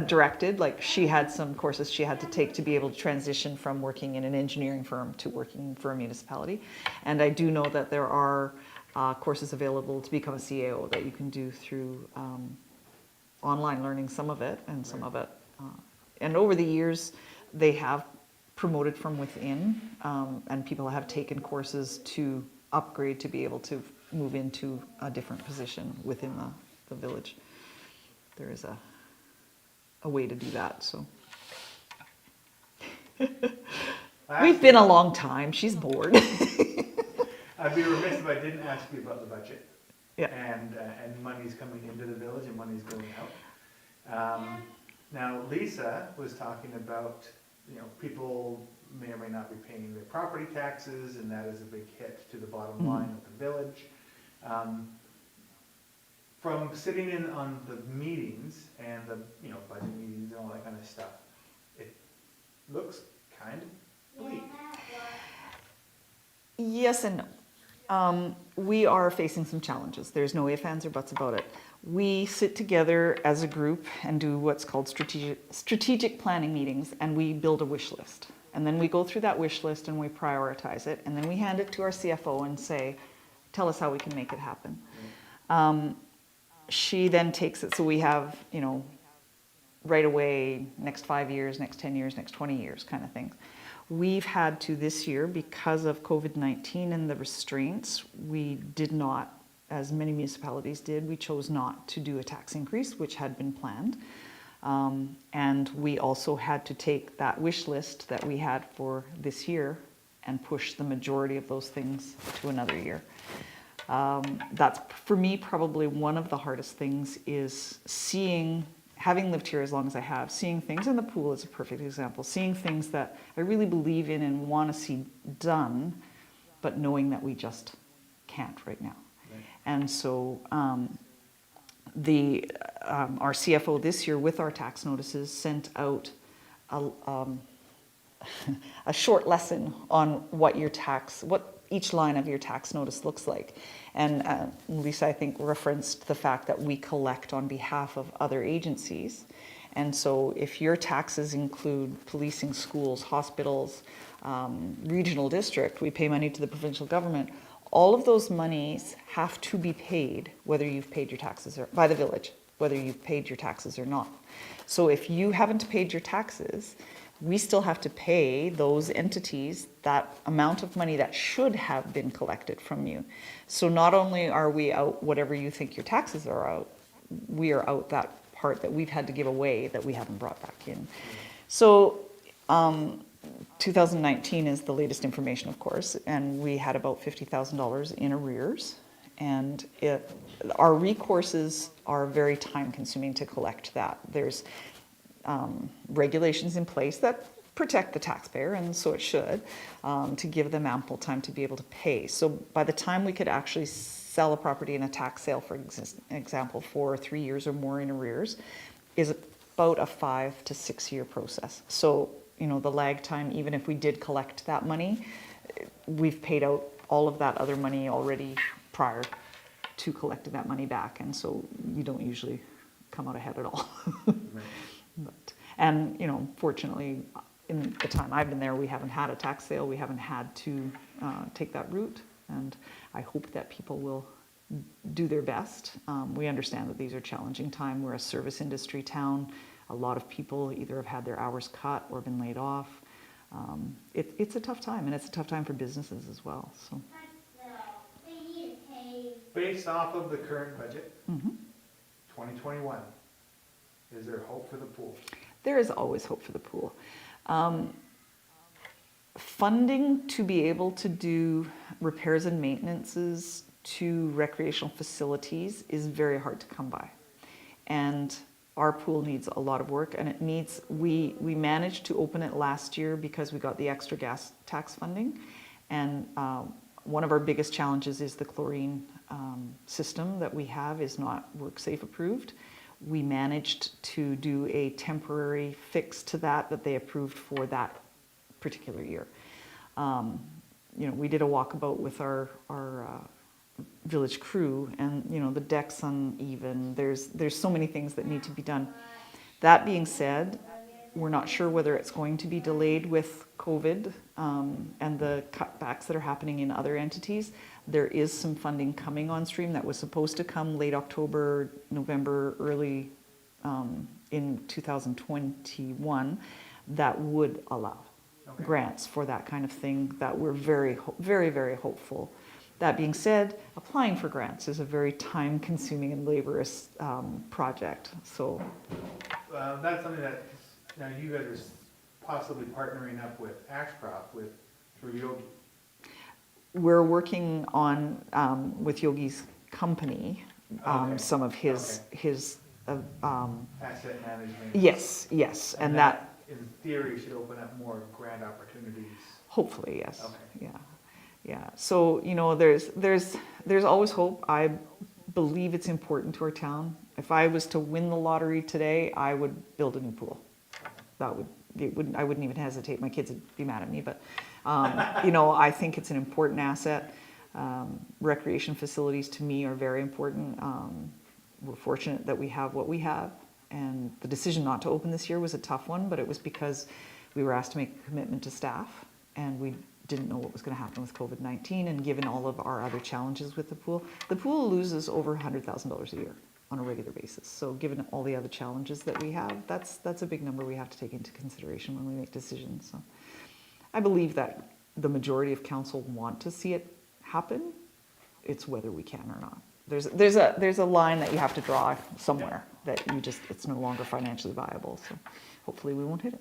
Speaker 2: directed. Like, she had some courses she had to take to be able to transition from working in an engineering firm to working for a municipality. And I do know that there are courses available to become a CAO that you can do through online learning, some of it, and some of it. And over the years, they have promoted from within, and people have taken courses to upgrade to be able to move into a different position within the village. There is a way to do that. So we've been a long time. She's bored.
Speaker 1: I'd be remiss if I didn't ask you about the budget.
Speaker 2: Yeah.
Speaker 1: And money's coming into the village and money's going out. Now, Lisa was talking about, people may or may not be paying their property taxes, and that is a big hit to the bottom line of the village. From sitting in on the meetings and the budget meetings and all that kind of stuff, it looks kind of bleak.
Speaker 2: Yes and no. We are facing some challenges. There's no ifs, ands, or buts about it. We sit together as a group and do what's called strategic planning meetings, and we build a wish list. And then we go through that wish list and we prioritize it, and then we hand it to our CFO and say, tell us how we can make it happen. She then takes it, so we have, right away, next 5 years, next 10 years, next 20 years kind of thing. We've had to this year, because of COVID-19 and the restraints, we did not, as many municipalities did, we chose not to do a tax increase, which had been planned. And we also had to take that wish list that we had for this year and push the majority of those things to another year. That's, for me, probably one of the hardest things is having lived here as long as I have, seeing things, and the pool is a perfect example, seeing things that I really believe in and want to see done, but knowing that we just can't right now. Right. And so our CFO this year, with our tax notices, sent out a short lesson on what each line of your tax notice looks like. And Lisa, I think, referenced the fact that we collect on behalf of other agencies. And so if your taxes include policing, schools, hospitals, regional district, we pay money to the provincial government, all of those monies have to be paid, whether you've paid your taxes by the village, whether you've paid your taxes or not. So if you haven't paid your taxes, we still have to pay those entities that amount of money that should have been collected from you. So not only are we out whatever you think your taxes are out, we are out that part that we've had to give away that we haven't brought back in. So 2019 is the latest information, of course, and we had about $50,000 in arrears. And our recourses are very time consuming to collect that. There's regulations in place that protect the taxpayer, and so it should, to give them ample time to be able to pay. So by the time we could actually sell a property in a tax sale, for example, for 3 years or more in arrears, is about a 5 to 6 year process. So, you know, the lag time, even if we did collect that money, we've paid out all of that other money already prior to collecting that money back, and so you don't usually come out ahead at all. And, you know, fortunately, in the time I've been there, we haven't had a tax sale, we haven't had to take that route, and I hope that people will do their best. We understand that these are challenging times. We're a service industry town. A lot of people either have had their hours cut or been laid off. It's a tough time, and it's a tough time for businesses as well. So,
Speaker 1: based off of the current budget, 2021, is there hope for the pool?
Speaker 2: There is always hope for the pool. Funding to be able to do repairs and maintenances to recreational facilities is very hard to come by. And our pool needs a lot of work, and it needs, we managed to open it last year because we got the extra gas tax funding. And one of our biggest challenges is the chlorine system that we have is not WorkSafe approved. We managed to do a temporary fix to that they approved for that particular year. You know, we did a walkabout with our village crew, and you know, the deck's uneven. There's so many things that need to be done. That being said, we're not sure whether it's going to be delayed with COVID and the cutbacks that are happening in other entities. There is some funding coming on stream that was supposed to come late October, November, early in 2021 that would allow grants for that kind of thing, that we're very, very hopeful. That being said, applying for grants is a very time-consuming and laborious project. So
Speaker 1: that's something that now you guys are possibly partnering up with Ashcroft through Yogi.
Speaker 2: We're working on with Yogi's company some of his
Speaker 1: asset management.
Speaker 2: Yes, and that
Speaker 1: in theory should open up more grant opportunities.
Speaker 2: Hopefully, yes.
Speaker 1: Okay.
Speaker 2: Yeah. So, you know, there's always hope. I believe it's important to our town. If I was to win the lottery today, I would build a new pool. I wouldn't even hesitate. My kids would be mad at me, but you know, I think it's an important asset. Recreation facilities to me are very important. We're fortunate that we have what we have, and the decision not to open this year was a tough one, but it was because we were asked to make a commitment to staff, and we didn't know what was going to happen with COVID-19, and given all of our other challenges with the pool loses over $100,000 a year on a regular basis. So given all the other challenges that we have, that's a big number we have to take into consideration when we make decisions. So I believe that the majority of council want to see it happen. It's whether we can or not. There's a line that you have to draw somewhere that it's no longer financially viable. So hopefully we won't hit it.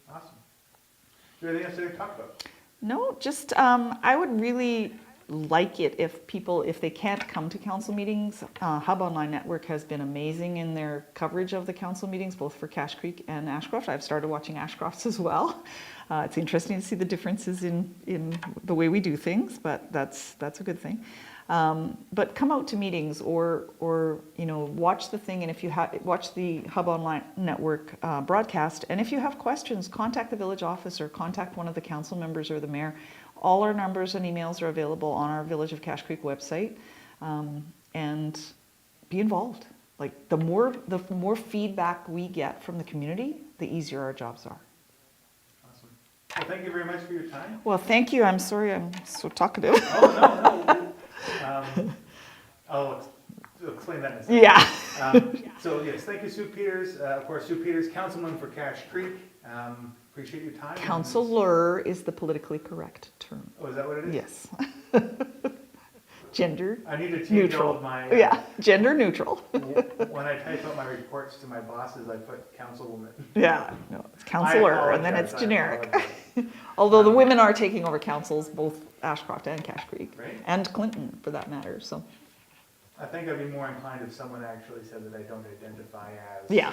Speaker 1: Awesome. Is there anything else to talk about?
Speaker 2: No, just I would really like it if they can't come to council meetings. Hub Online Network has been amazing in their coverage of the council meetings, both for Cache Creek and Ashcroft. I've started watching Ashcroft's as well. It's interesting to see the differences in the way we do things, but that's a good thing. But come out to meetings or you know, watch the thing, and if you watch the Hub Online Network broadcast, and if you have questions, contact the village office or contact one of the council members or the mayor. All our numbers and emails are available on our Village of Cache Creek website, and be involved. Like the more feedback we get from the community, the easier our jobs are.
Speaker 1: Awesome. Well, thank you very much for your time.
Speaker 2: Well, thank you. I'm sorry I'm so talkative.
Speaker 1: Oh, no. I'll explain that in a second.
Speaker 2: Yeah.
Speaker 1: So yes, thank you, Sue Peters. Of course, Sue Peters, councilman for Cache Creek. appreciate your time.
Speaker 2: Councillor is the politically correct term.
Speaker 1: Oh, is that what it is?
Speaker 2: Yes. Gender
Speaker 1: I need to change
Speaker 2: neutral.
Speaker 1: all of my...
Speaker 2: Yeah, gender neutral.
Speaker 1: When I type out my reports to my bosses, I put councilwoman.
Speaker 2: Yeah, no, it's councillor, and then
Speaker 1: apologize,
Speaker 2: it's
Speaker 1: I
Speaker 2: generic.
Speaker 1: apologize.
Speaker 2: Although the women are taking over councils, both Ashcroft and Cache Creek,
Speaker 1: Right.
Speaker 2: and Clinton for that matter, so.
Speaker 1: I think I'd be more inclined if someone actually said that I don't identify as...
Speaker 2: Yeah.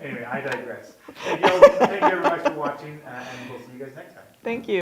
Speaker 1: Anyway, I digress. Thank you very much for watching, and we'll see you guys next time.
Speaker 2: Thank you.